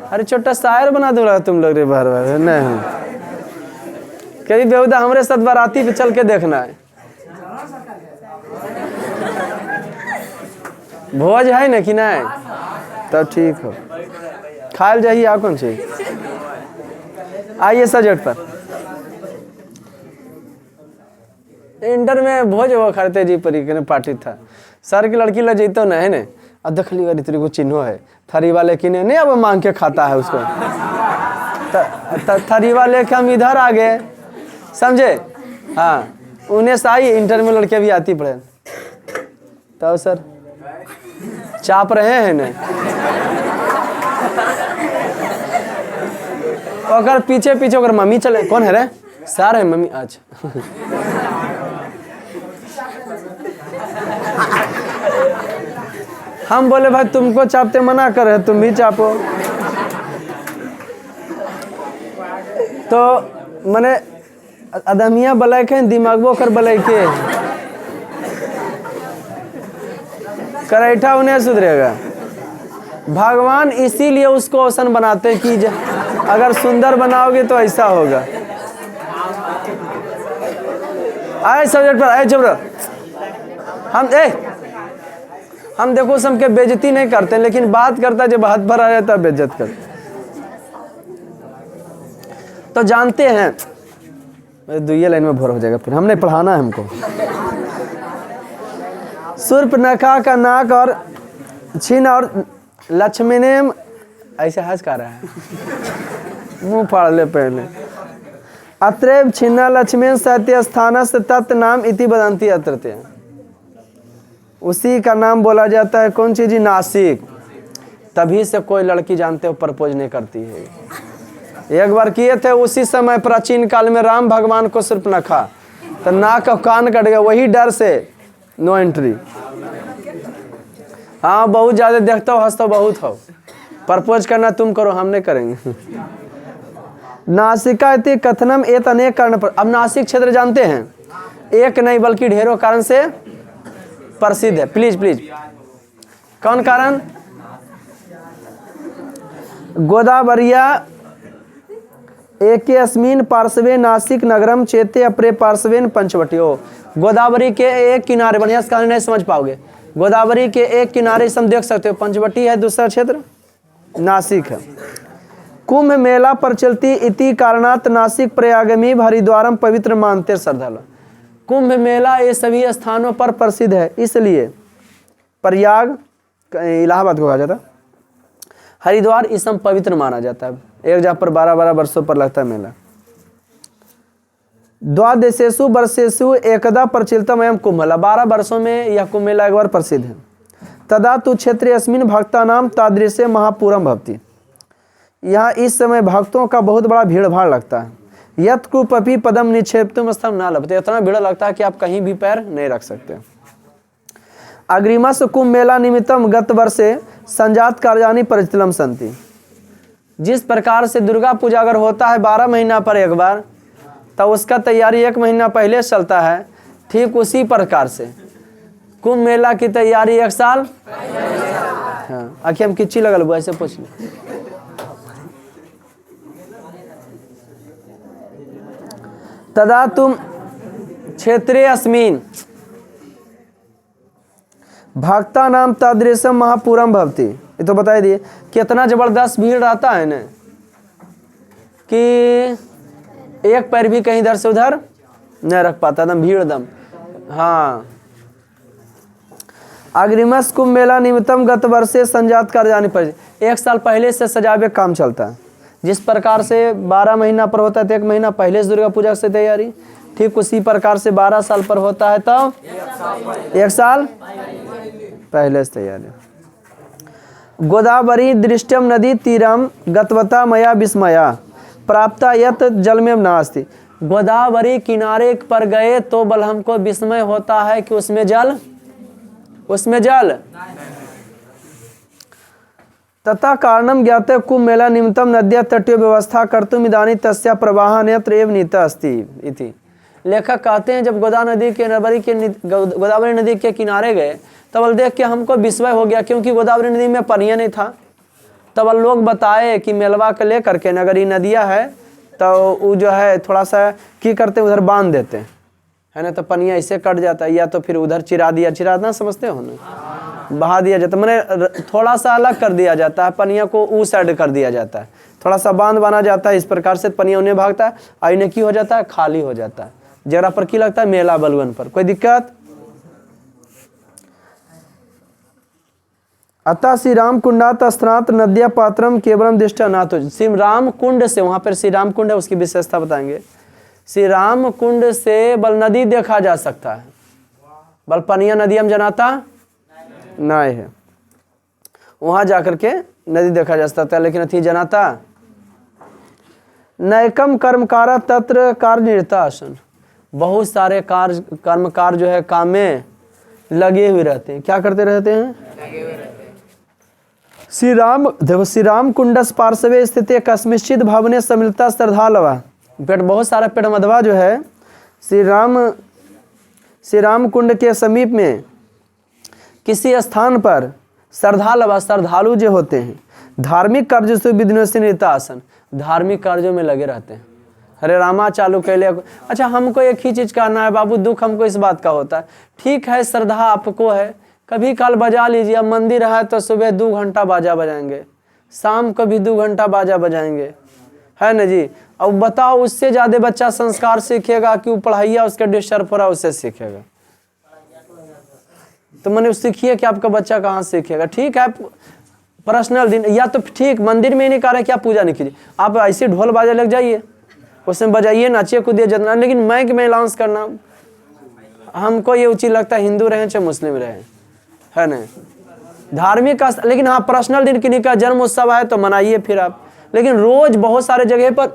अरे छोटा शायर बना दूंगा तुम लोग रे बार बार। नहीं, कभी बेहुदा हमरे साथ बाराती पे चल के देखना है। भोज है ना कि नहीं? तब ठीक हो, खायल जाइए। आप कौन चाहिए? आइए सब्जेक्ट पर। इंटर में भोज वो खड़ते जी परी पार्टी था, सर की लड़की लग जैतो ना है ने, अब देख ली वाली तेरे को चिन्हो है, थरी वाले की नहीं अब मांग के खाता है उसको। थरी वाले के हम इधर आ गए, समझे? हाँ, उन्हें साई इंटर में लड़के भी आती पड़े। तो सर चाप रहे हैं ना, अगर पीछे पीछे अगर मम्मी चले, कौन है रे? सर है मम्मी। अच्छा हम बोले भाई तुमको चापते मना कर रहे, तुम भी चापो। तो मैंने अदमिया बलैक है, दिमागो कर बलैक के करैठा उन्हें सुधरेगा। भगवान इसीलिए उसको औसन बनाते हैं कि अगर सुंदर बनाओगे तो ऐसा होगा। आए सब्जेक्ट पर, आए जबर। हम देखो सबके बेइज्जती नहीं करते, लेकिन बात करता जब हाथ भर आ जाता है बेइज्जत कर। तो जानते हैं, दुइये लाइन में भर हो जाएगा, फिर हमने पढ़ाना है हमको। शूर्पणखा का नाक और छीन और लक्ष्मणेम, ऐसे हंस कर रहा है, मुंह फाड़ ले पहले। अत्रैव छिन्ना लक्ष्मण सत्य स्थान से तत् नाम इति वदन्ति अत्रत्य। उसी का नाम बोला जाता है कौन सी जी? नासिक। तभी से कोई लड़की जानते हो प्रपोज नहीं करती है। एक बार किए थे उसी समय प्राचीन काल में राम भगवान को शूर्पणखा, तो नाक और कान कट गया, वही डर से नो एंट्री। हाँ बहुत ज्यादा देखता हो, हंसता बहुत हो, प्रपोज करना तुम करो, हम नहीं करेंगे। नासिका इति कथनम एत अनेक कारण पर। अब नासिक क्षेत्र जानते हैं, एक नहीं बल्कि ढेरों कारण से प्रसिद्ध है। प्लीज कौन कारण? गोदावरिया एक अस्मिन पार्श्वे नासिक नगरम चेते अपरे पार्श्वेन पंचवटियो। गोदावरी के एक किनारे, बढ़िया से कहानी नहीं समझ पाओगे, गोदावरी के एक किनारे से हम देख सकते हो पंचवटी है, दूसरा क्षेत्र नासिक है। कुंभ मेला प्रचलती इति कारणात नासिक प्रयागमी हरिद्वारम पवित्र मानते श्रद्धालु। कुंभ मेला ये सभी स्थानों पर प्रसिद्ध है, इसलिए प्रयाग इलाहाबाद को कहा जाता है, हरिद्वार इस समय पवित्र माना जाता है। एक जगह पर 12-12 वर्षों पर लगता है मेला। द्वादशेषु वर्षेषु एकदा प्रचलितम एवं कुंभ मेला, 12 वर्षों में यह कुंभ मेला एक बार प्रसिद्ध है। तदा तु क्षेत्रे अस्मिन भक्ता नाम तादृश्य महापूरम भवति। यहाँ इस समय भक्तों का बहुत बड़ा भीड़ भाड़ लगता है। यत कुपपि पदम निक्षेप्तुम स्थम न लभते, इतना भीड़ लगता है कि आप कहीं भी पैर नहीं रख सकते। अग्रिमस कुंभ मेला निमित्तम गत वर्षे संजात कार्यानि परिचितम संति। जिस प्रकार से दुर्गा पूजा अगर होता है 12 महीना पर एक बार, तब उसका तैयारी 1 महीना पहले चलता है, ठीक उसी प्रकार से कुंभ मेला की तैयारी 1 साल। हाँ, आखिर हम किच्ची लगल हुआ ऐसे पूछ ले। तदा तुम क्षेत्रे अस्मिन भक्ता नाम तादृशम महापूरम भवति। ये तो बता दिए कितना जबरदस्त भीड़ रहता है ना, कि एक पैर भी कहीं इधर से उधर नहीं रख पाता, एकदम भीड़ दम। हाँ, अग्रिमस कुंभ मेला निमित्तम गत वर्षे संजात कार्यानि पर, 1 साल पहले से सजावे काम चलता है। जिस प्रकार से 12 महीना पर होता है तो 1 महीना पहले से दुर्गा पूजा से तैयारी, ठीक उसी प्रकार से 12 साल पर होता है तो 1 साल पहले से तैयारी। गोदावरी दृष्टम नदी तीरम गतवता मया विस्मया प्राप्ता यत जल में नास्ति। गोदावरी किनारे पर गए तो बल हमको विस्मय होता है कि उसमें जल तथा कारणम ज्ञाते कुंभ मेला निमित्तम नद्या तटीय व्यवस्था कर्तुम इदानी तस्या प्रवाह नेत्र एवं नीता अस्ति इति। लेखक कहते हैं जब गोदावरी नदी के किनारे गए तब देख के हमको विस्मय हो गया, क्योंकि गोदावरी नदी में पानी नहीं था। तब लोग बताए कि मेलवा के लेकर के नगरी नदियाँ है तो वो जो है थोड़ा सा की करते उधर बांध देते है ना, तो पानी ऐसे कट जाता है, या तो फिर उधर चिराना समझते हो ना, बहा दिया जाता है, मैंने थोड़ा सा अलग कर दिया जाता है, पनिया को उस साइड कर दिया जाता है, थोड़ा सा बांध बना जाता है। इस प्रकार से पनिया उन्हें भागता है, आईने की हो जाता है, खाली हो जाता है। जरा पर की लगता है मेला बलवन पर, कोई दिक्कत। अतः श्री राम कुंडात स्नात नद्या पात्रम केवलम दृष्टा नाथ। श्री राम कुंड से, वहां पर श्री राम कुंड है, उसकी विशेषता बताएंगे। श्री राम कुंड से बल नदी देखा जा सकता है, बल पनिया नदी हम जनाता नहीं है, वहां जाकर के नदी देखा जा सकता है, लेकिन अथी जनाता नैकम कर्मकारा तत्र कार्य निरता आसन। बहुत सारे कर्मकार जो है काम में लगे हुए रहते हैं। क्या करते रहते हैं? लगे हुए रहते हैं। श्री राम देखो, श्री राम कुंडस पार्श्वे स्थित कस्मिश्चित भवने सम्मिलिता श्रद्धालवा। पेट बहुत सारा पेट मधवा जो है श्री राम कुंड के समीप में किसी स्थान पर श्रद्धालु जो होते हैं धार्मिक कार्यों से विधियों से निरता आसन, धार्मिक कार्यों में लगे रहते हैं। हरे रामा चालू कैले। अच्छा, हमको एक ही चीज करना है बाबू, दुख हमको इस बात का होता है। ठीक है, श्रद्धा आपको है, कभी काल बजा लीजिए। अब मंदिर है तो सुबह 2 घंटा बाजा बजाएंगे, शाम को भी 2 घंटा बाजा बजाएंगे, है ना जी। अब बताओ उससे ज्यादा बच्चा संस्कार सीखेगा कि वो पढ़ाइया उसके डिस्टर्ब हो रहा उससे सीखेगा? तो मैंने सीखिए कि आपका बच्चा कहाँ सीखेगा। ठीक है, पर्सनल दिन, या तो ठीक मंदिर में नहीं कर रहे कि आप पूजा नहीं कीजिए, आप ऐसे ढोल बाजा लग जाइए, उसमें बजाइए, नाचिए कूदिए जितना, लेकिन माइक में अनाउंस करना हमको ये उचित लगता है, हिंदू रहे चाहे मुस्लिम रहे, है ना। धार्मिक का, लेकिन हाँ पर्सनल दिन किन्हीं का जन्म उत्सव है तो मनाइए फिर आप, लेकिन रोज बहुत सारे जगह पर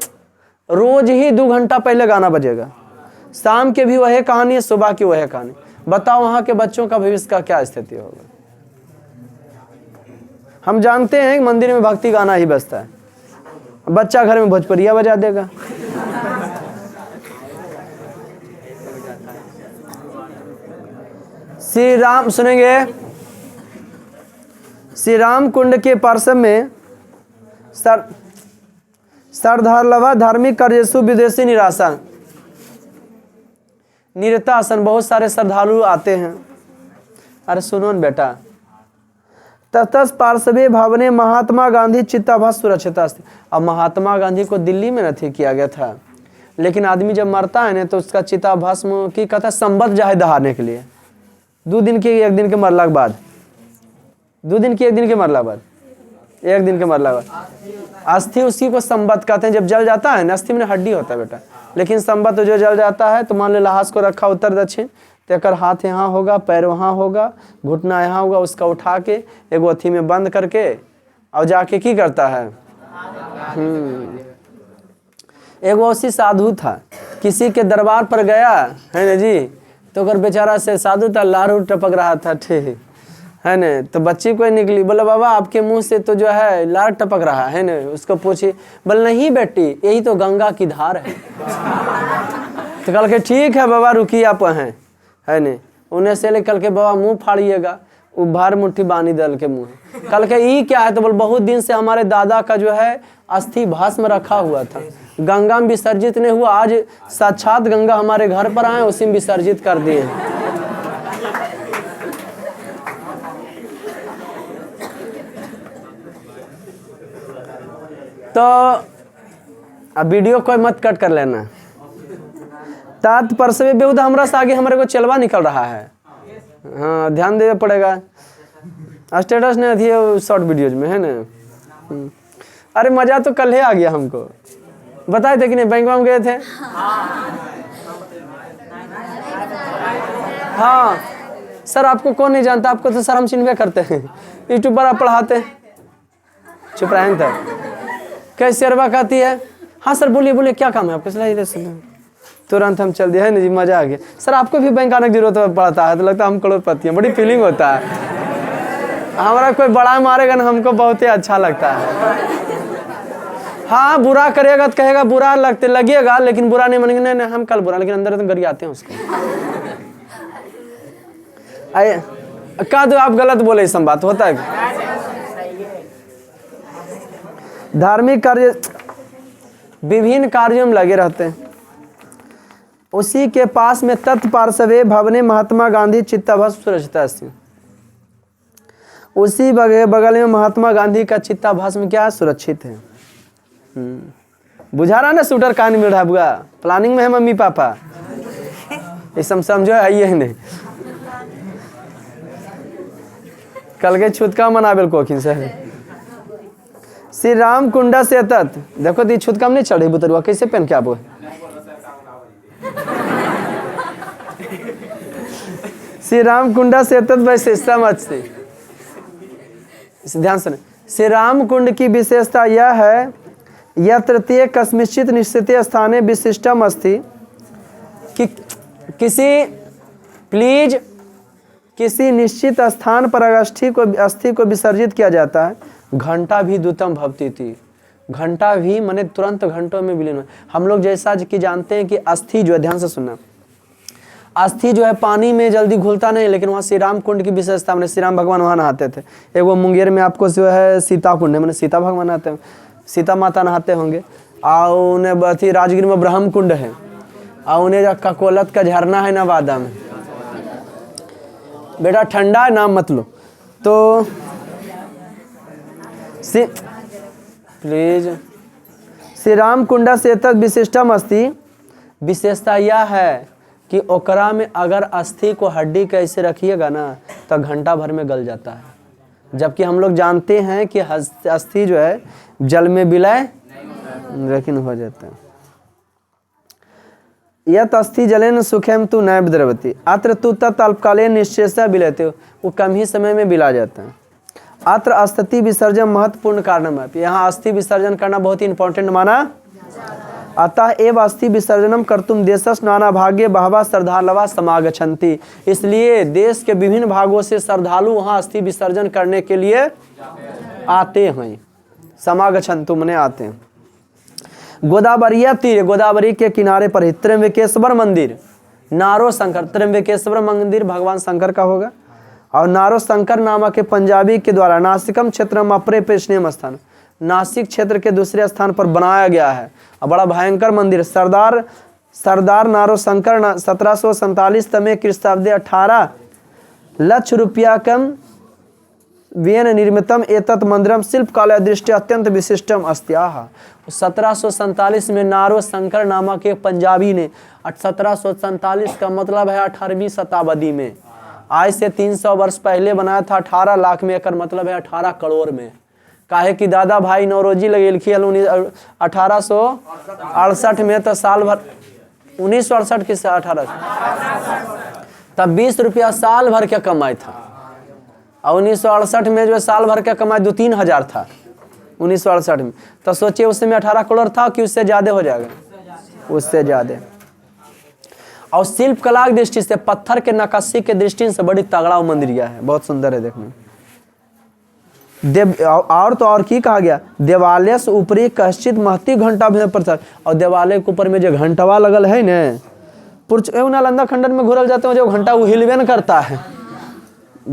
रोज ही 2 घंटा पहले गाना बजेगा, शाम के भी वही कहानी है, सुबह की वही कहानी। बताओ वहाँ के बच्चों का भविष्य का क्या स्थिति होगा। हम जानते हैं मंदिर में भक्ति गाना ही बजता है, बच्चा घर में भोजपुरिया बजा देगा। श्री राम सुनेंगे, श्री राम कुंड के पार्श्व में सरधारलवा धार्मिक कार्यसु विदेशी निराशा निरतासन। बहुत सारे श्रद्धालु आते हैं। अरे सुनो न बेटा, ततस पार्श्वे भवने महात्मा गांधी चित्ताभास सुरक्षिता। अब महात्मा गांधी को दिल्ली में नहीं किया गया था, लेकिन आदमी जब मरता है ना तो उसका चिताभस्म की कहता है संबत जाए दहाने के लिए। 2 दिन के 1 दिन के मरला के बाद, 2 दिन के 1 दिन के मरला बाद, 1 दिन के मरला बाद अस्थि उसी को संबत कहते हैं। जब जल जाता है ना, अस्थि में हड्डी होता है बेटा, लेकिन संबत जो जल जाता है तो मान लो लाश को रखा उत्तर दक्षिण, तो एक हाथ यहाँ होगा, पैर वहाँ होगा, घुटना यहाँ होगा, उसका उठा के एक अथी में बंद करके और जाके की करता है। एक उसी साधु था, किसी के दरबार पर गया है ना जी, तो अगर बेचारा से साधु था, लारू टपक रहा था, ठीक है न। तो बच्ची कोई निकली, बोला बाबा आपके मुंह से तो जो है लार टपक रहा है न। उसको पूछी, बोल नहीं बेटी, यही तो गंगा की धार है। तो कल के ठीक है बाबा रुकिए आप हैं, है न। उन्हें से ले कल के बाबा मुंह फाड़िएगा, वो भार मुट्ठी बानी दल के मुंह। कल के ई क्या है, तो बोल बहुत दिन से हमारे दादा का जो है अस्थि भस्म रखा हुआ था, गंगा में विसर्जित नहीं हुआ, आज साक्षात गंगा हमारे घर पर आए, उसी में विसर्जित कर दिए। तो अब वीडियो कोई मत कट कर लेना। तात परसवे बेहुद हमरा से आगे हमारे को चलवा निकल रहा है। हाँ ध्यान देना पड़ेगा, स्टेटस नहीं थी शॉर्ट वीडियोज में, है ना। अरे मजा तो कल ही आ गया हमको, बताए थे कि नहीं, बैंक में गए थे। हाँ सर आपको कौन नहीं जानता, आपको तो सर हम चिन्हवे करते हैं, यूट्यूब पर आप पढ़ाते हैं। चुप रहें था, कैसे अरबा कहती है। हाँ सर बोलिए बोलिए क्या काम है आपको, तुरंत हम चल दिया, है ना जी, मजा आ गया। सर आपको भी बैंक आने की जरूरत पड़ता है, तो लगता है हम करोड़पति हैं, बड़ी फीलिंग होता है। हमारा कोई बड़ा मारेगा ना, हमको बहुत ही अच्छा लगता है। हाँ बुरा करेगा तो कहेगा बुरा लगेगा, लेकिन बुरा नहीं मानेंगे, नहीं हम कल बुरा, लेकिन अंदर तो गरियाते हैं उसको। कह दो आप गलत बोले, इस बात होता है। धार्मिक कार्य विभिन्न कार्यों में लगे रहते हैं। उसी के पास में तत्पार्श्वे भवने महात्मा गांधी चित्ताभस्म सुरक्षिता स्थित। उसी बगल में महात्मा गांधी का चित्ताभस्म क्या सुरक्षित है। बुझा रहा ना शूटर कहानी मिल रहा बुआ, प्लानिंग में है मम्मी पापा, ये सब समझो है ये नहीं। कल के छुतका मनाबेल कोखिन से श्री राम कुंडा से तत्। देखो दी छुतका में नहीं चढ़े बुतरुआ, कैसे पहन के आप श्री राम कुंडा से तत् वैशिष्टता मत से ध्यान सुने। श्री राम कुंड की विशेषता यह है, यह तृतीय कस्मिश्चित निश्चित स्थाने विशिष्टम अस्ति, कि किसी निश्चित स्थान पर अस्थि को विसर्जित किया जाता है। घंटा भी द्युतम भवती थी, घंटा भी माने तुरंत घंटों में विलीन। हम लोग जैसा कि जानते हैं कि अस्थि जो है, ध्यान से सुनना, अस्थि जो है पानी में जल्दी घुलता नहीं, लेकिन वहाँ श्री राम कुंड की विशेषता, मैंने श्री राम भगवान वहाँ नहाते थे। एक वो मुंगेर में आपको जो है सीता कुंड है, मैंने सीता भगवान नहाते हैं, सीता माता नहाते होंगे। और उन्हें अथी राजगीर में ब्रह्म कुंड है, और उन्हें ककोलत का झरना है नवादा में। बेटा ठंडा है नाम मत लो तो प्लीज। श्री राम कुंडा से तद विशिष्टम अस्ति, विशेषता यह है कि ओकरा में अगर अस्थि को हड्डी कैसे रखिएगा ना तो घंटा भर में गल जाता है, जबकि हम लोग जानते हैं कि अस्थि जो है जल में विलय लेकिन हो जाता है। यत अस्थि जलेन सुखेम तु नैव द्रवति, अत्र तु तत्कालीन निश्चेषा विलयते, वो कम ही समय में विला जाता है। अत्र अस्थि विसर्जन महत्वपूर्ण कारण है, यहाँ अस्थि विसर्जन करना बहुत ही इंपॉर्टेंट माना। अतः एव अस्थि विसर्जनम कर्तुम देशस नाना भाग्ये बहवा श्रद्धालवा समागच्छन्ति, इसलिए देश के विभिन्न भागों से श्रद्धालु वहाँ अस्थि विसर्जन करने के लिए आते हैं। समागच्छन्तु मने आते हैं। गोदावरी तीर, गोदावरी के किनारे पर ही त्र्यंबकेश्वर मंदिर, नारो शंकर, त्र्यंबकेश्वर मंदिर भगवान शंकर का होगा, और नारो शंकर नामक के पंजाबी के द्वारा नासिकम क्षेत्र में अपरे प्रेषणीय स्थान, नासिक क्षेत्र के दूसरे स्थान पर बनाया गया है। और बड़ा भयंकर मंदिर सरदार नारोशंकर 1747 में ख्रीष्टाब्द 18 लाख रुपया कम व्ययन निर्मितम एतत् मंदिरम शिल्पकला दृष्टि अत्यंत विशिष्टम अस्त्याह। 1747 में नारोशंकर नामक एक पंजाबी ने 1747 का मतलब है 18वीं शताब्दी में, आज से 300 वर्ष पहले बनाया था। 18 लाख में, एकर मतलब है 18 करोड़ में। काहे कि दादा भाई नौरोजी लगेलखी 1868 में, तो साल भर 1968 के 18 तब 20 रुपया साल भर के कमाई था। और 1968 में जो साल भर का कमाई 2-3 हजार था 1968 में। तो सोचिए उस समय 18 करोड़ था कि उससे ज़्यादा हो जाएगा, उससे ज़्यादा। और शिल्प कला की दृष्टि से, पत्थर के नक्काशी के दृष्टि से बड़ी तगड़ा मंदिर है, बहुत सुंदर है देखने। और तो और की कहा गया, देवालय से ऊपरी कश्चित महती घंटा भी पत्थर। और देवालय के ऊपर में जो घंटवा लगल है न, नालंदा खंडन में घुरल जाते हैं जो घंटा, वो हिलवेन करता है,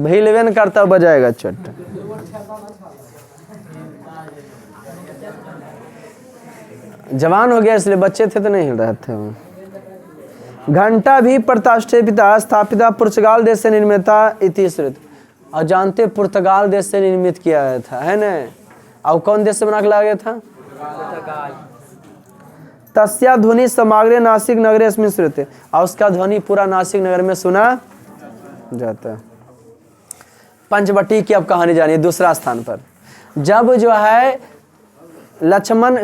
हिलवेन करता बजाएगा चट। जवान हो गया इसलिए, बच्चे थे तो नहीं हिल रहे थे वो। घंटा भी प्रतिष्ठित स्थापित पुर्तगाल देश से निर्मिता इति श्रुत। और जानते पुर्तगाल देश से निर्मित किया गया था, है न। और कौन देश से बना के लाया गया था? तस्या ध्वनि समग्र नासिक नगरे में श्रुत। और उसका ध्वनि पूरा नासिक नगर में सुना जाता है। पंचवटी की अब कहानी जानिए। दूसरा स्थान पर जब जो है लक्ष्मण,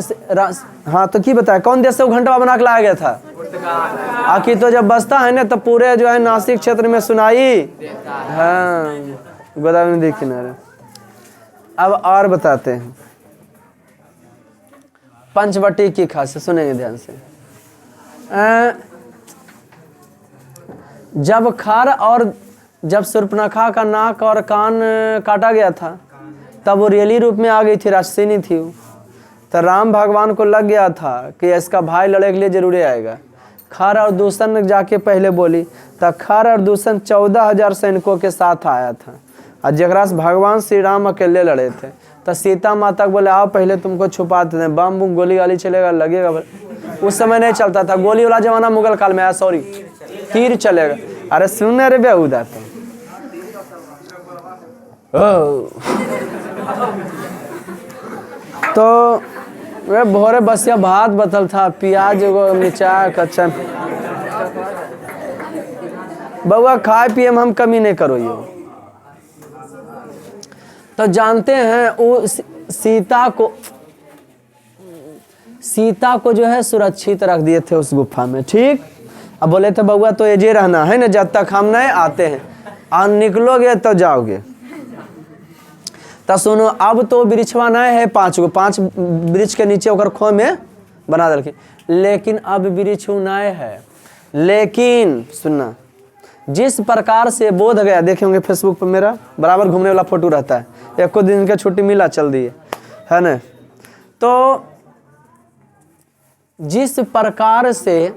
हाँ तो की बताया कौन देश से वो घंटा बना के लाया गया था? आखिर तो जब बसता है ना तो पूरे जो है नासिक क्षेत्र में सुनाई, हाँ गोदावरी नदी किनारे। अब और बताते हैं पंचवटी की खासियत, सुनेंगे ध्यान से। जब खार और जब शूर्पणखा का नाक और कान काटा गया था तब वो रेली रूप में आ गई थी, राक्षसिनी थी वो। तो राम भगवान को लग गया था कि इसका भाई लड़े के लिए जरूर आएगा। खर और दूषण जाके पहले बोली, तो खर और दूषण 14,000 सैनिकों के साथ आया था। और जगरा से भगवान श्री राम अकेले लड़े थे। तो सीता माता को बोले आओ पहले तुमको छुपा देते हैं, बम बुम गोली गाली चलेगा, लगेगा। उस समय नहीं चलता था, गोली वाला जमाना मुगल काल में आया, सॉरी तीर चलेगा। अरे सुन रे बेहुदा तो वे भोरे बसिया भात बतल था, प्याज एगो मिर्चा कच्चा। बउआ खाए पिए में हम कमी नहीं करो ये। तो जानते हैं वो सीता को जो है सुरक्षित रख दिए थे उस गुफा में, ठीक। अब बोले थे बउआ तो ये रहना है ना, जब तक हम नहीं आते हैं, और निकलोगे तो जाओगे। तो सुनो, अब तो वृक्षवा नहीं है 5 गो, 5 वृक्ष के नीचे ओकर खो में बना दल के, लेकिन अब वृक्ष नहीं है। लेकिन सुनना, जिस प्रकार से बोध गया, देखे होंगे फेसबुक पर मेरा बराबर घूमने वाला फोटो रहता है, एक को दिन का छुट्टी मिला चल दिए, है ना। तो जिस प्रकार से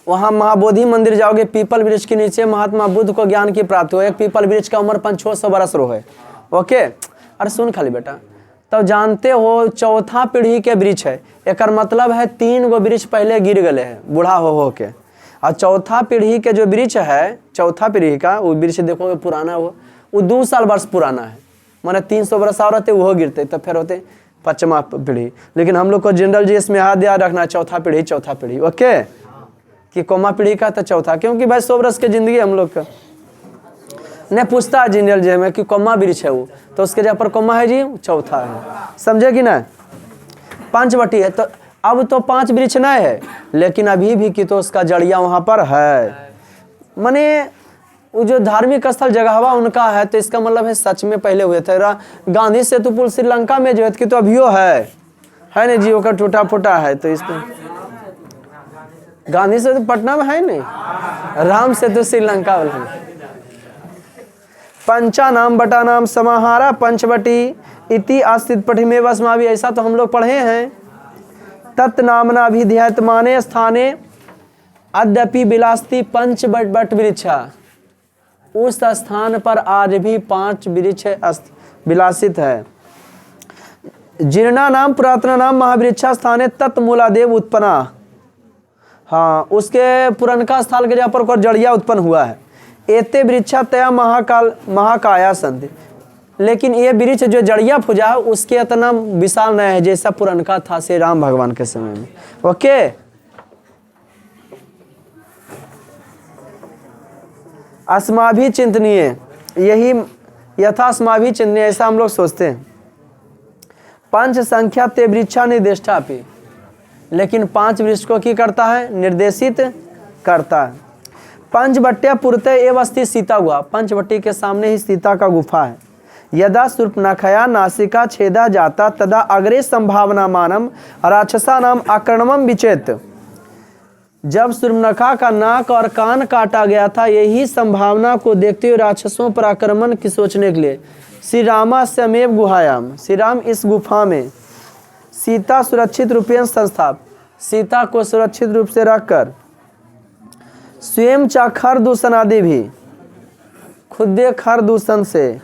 वहाँ महाबोधि मंदिर जाओगे, पीपल वृक्ष के नीचे महात्मा बुद्ध को ज्ञान की प्राप्ति हो। एक पीपल वृक्ष का उम्र 500 बरस रो है, ओके। अरे सुन खाली बेटा, तो जानते हो चौथा पीढ़ी के वृक्ष है, एक मतलब है 3 गो वृक्ष पहले गिर गए हैं बूढ़ा हो के। और चौथा पीढ़ी के जो वृक्ष है, चौथा पीढ़ी का वो वृक्ष देखोगे पुराना, वो 2 साल वर्ष पुराना है, माने 300 बरस और रहते वो गिरते, तो फिर होते 5वीं पीढ़ी। लेकिन हम लोग को जनरल जी इसमें याद रखना है चौथा पीढ़ी, ओके, कि कौमा पीढ़ी का तो चौथा, क्योंकि भाई 100 वर्ष की जिंदगी हम लोग का नहीं पूछता है जनरल जी में कि कौमा वृक्ष है वो, तो उसके जगह पर कौमा है जी, चौथा है, समझे कि ना। पंचवटी है, तो अब तो 5 वृक्ष नहीं है, लेकिन अभी भी कि तो उसका जड़िया वहाँ पर है, माने वो जो धार्मिक स्थल जगहवा उनका है। तो इसका मतलब है सच में पहले हुए थे। गांधी सेतु पुल श्रीलंका में जो है कि तो अभियो है ना जी, ओकर टूटा फूटा है। तो इस पर गांधी सेतु पटना में है नहीं, राम सेतु श्रीलंका वाला। पंचा नाम बटा नाम समाहारा पंचवटी इति आस्थित पठिमे वस्माभि, ऐसा तो हम लोग पढ़े हैं। तत् नामना अभिध्यात्माने स्थाने अद्यपि विलासती 5 बट वृक्षा, उस स्थान पर आज भी 5 वृक्ष विलासित है। जीर्णा नाम पुरातना नाम महावृक्षा स्थाने तत्मूलादेव उत्पन्ना। हाँ, उसके पुरनका स्थल के जहाँ पर जड़िया उत्पन्न हुआ है। एते वृक्षा तया महाकाया संति, लेकिन ये वृक्ष जो जड़िया फुजा है उसके इतना विशाल नहीं है जैसा पुरनका था श्री राम भगवान के समय में। ओके, अस्माभि चिंतनीय, यही यथास्माभि चिंतनीय, ऐसा हम लोग सोचते हैं। पंच संख्या ते वृक्षा निर्दिष्टा भी, लेकिन 5 वृक्ष को की करता है? निर्देशित करता है। पंचवट्या पुरते एवं स्थित सीता गुहा, पंचवटी के सामने ही सीता का गुफा है। यदा शूर्पणखया नासिका छेदा जाता तदा अग्रे संभावना मानम राक्षसा नाम आक्रमणम विचेत। जब शूर्पणखा का नाक और कान काटा गया था, यही संभावना को देखते हुए राक्षसों पर आक्रमण की सोचने के लिए श्री रामास्यमेव गुहायाम, श्री राम इस गुफा में सीता सुरक्षित रूपेण संस्थाप, सीता को सुरक्षित रूप से रखकर स्वयं खर दूषण आदि भी, खुद खर दूषण से,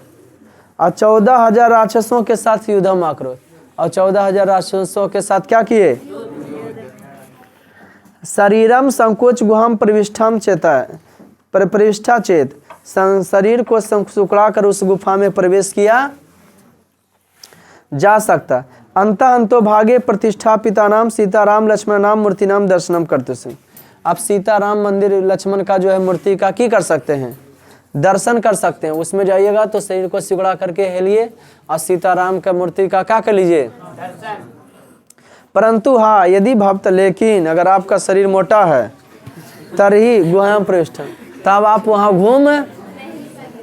और 14,000 राक्षसों के साथ युद्धम आक्रोश, और 14,000 राक्षसों के साथ क्या किए? शरीरम संकोच गुहाम प्रविष्ठाम चेता, प्रविष्ठा चेत, शरीर को सुकड़ा कर उस गुफा में प्रवेश किया जा सकता। अंतो भागे प्रतिष्ठापिता नाम सीताराम लक्ष्मण नाम मूर्ति नाम दर्शनम करते से। आप सीताराम मंदिर लक्ष्मण का जो है मूर्ति का की कर सकते हैं? दर्शन कर सकते हैं। उसमें जाइएगा तो शरीर को सिकुड़ा करके हेलिए और सीताराम का मूर्ति का क्या कर लीजिए? परंतु हाँ, यदि भक्त, लेकिन अगर आपका शरीर मोटा है तरही गुहायाम प्रविष्ट, तब आप वहाँ घूम,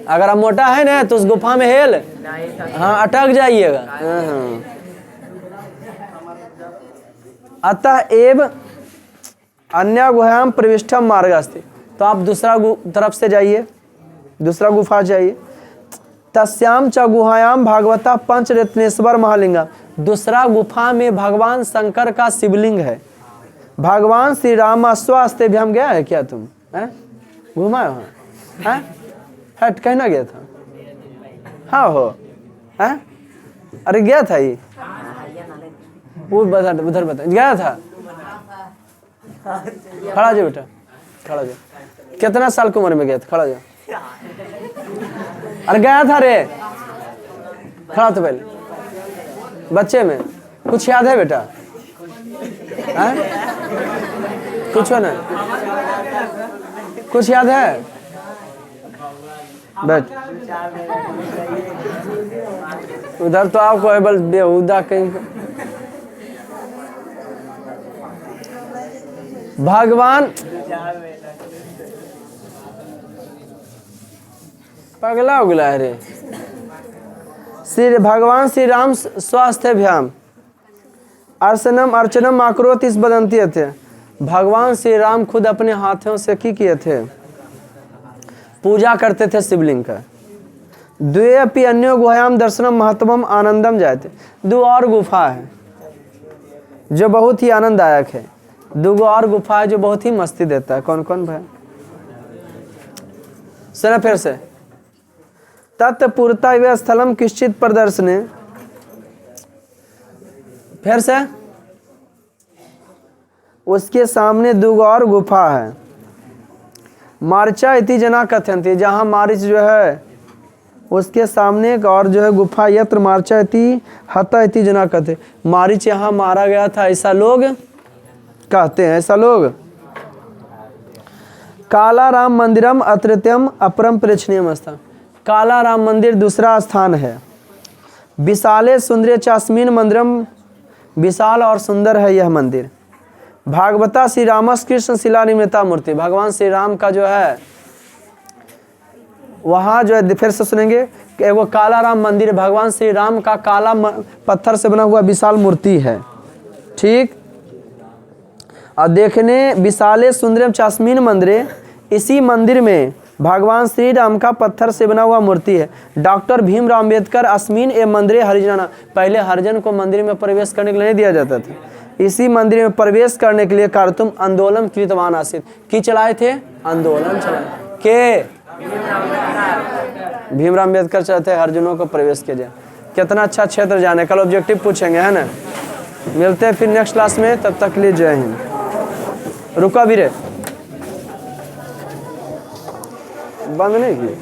अगर आप मोटा है ना तो उस गुफा में हेल, हाँ, अटक जाइएगा। अतः एव अन्य गुहायाम प्रविष्टम मार्ग अस्ति, तो आप दूसरा तरफ से जाइए, दूसरा गुफा जाइए। तस्याम च गुहायाम भागवता पंचरत्नेश्वर महालिंगा, दूसरा गुफा में भगवान शंकर का शिवलिंग है। भगवान श्री राम स्वास्थ्य भी हम गया है क्या? तुम घुमाए वहाँ? हट, कहना गया था? हाँ हो, अरे गया था ये, वो बता, उधर बता, गया था? खड़ा हो बेटा, खड़ा हो। कितना साल की उम्र में गया था? खड़ा हो। अरे गया था रे, खड़ा तो पहले। बच्चे में कुछ याद है बेटा? कुछ ना, कुछ याद है? बैठ। उधर तो आपको बल बेहुदा कहीं। भगवान पगला उगला है रे। श्री भगवान श्री राम स्वास्थ्य भ्याम अर्चनम अर्चनम आक्रोत इस बदंती थे। भगवान श्री राम खुद अपने हाथों से की किए थे, पूजा करते थे शिवलिंग का। द्वे अपि अन्यो गुहायाम दर्शनम महत्वम आनंदम जाते, 2 और गुफा है जो बहुत ही आनंददायक है। 2 और गुफा है जो बहुत ही मस्ती देता है। कौन कौन भाई? सुना फिर से। तत्पूर्ता व स्थलम किश्चित प्रदर्शने, फिर से। उसके सामने 2 और गुफा है। मार्चा इति जना कथयन्ति, जहाँ मारिच जो है उसके सामने एक और जो है गुफा, यत्र मार्चा इति हता इति जना कथे, मारिच यहाँ मारा गया था ऐसा लोग कहते हैं, ऐसा लोग। काला राम मंदिरम अतृत्यम अपरम प्रेक्षणीयम स्थान, काला राम मंदिर दूसरा स्थान है। विशाले सुंदर चास्मीन मंदिरम, विशाल और सुंदर है यह मंदिर। भागवता श्री रामकृष्ण शिला निर्मिता मूर्ति, भगवान श्री राम का जो है वहाँ जो है, फिर से सुनेंगे कि वो काला राम मंदिर भगवान श्री राम का काला पत्थर से बना हुआ विशाल मूर्ति है। ठीक, और देखने विशाले सुंदरम चास्मीन मंदिर, इसी मंदिर में भगवान श्री राम का पत्थर से बना हुआ मूर्ति है। डॉक्टर भीमराव अंबेडकर अस्मिन ए मंदिर हरिजन, पहले हरिजन को मंदिर में प्रवेश करने के लिए नहीं दिया जाता था। इसी मंदिर में प्रवेश करने के लिए कारतुम आंदोलन कृतवान आसित, की चलाए थे? आंदोलन चलाए के भीमराव अंबेडकर चाहते हरिजनों को प्रवेश किया जाए। कितना अच्छा क्षेत्र जाने, कल ऑब्जेक्टिव पूछेंगे, है ना। मिलते हैं फिर नेक्स्ट क्लास में, तब तक के लिए जय हिंद। रुका भी रे, बंद नहीं की।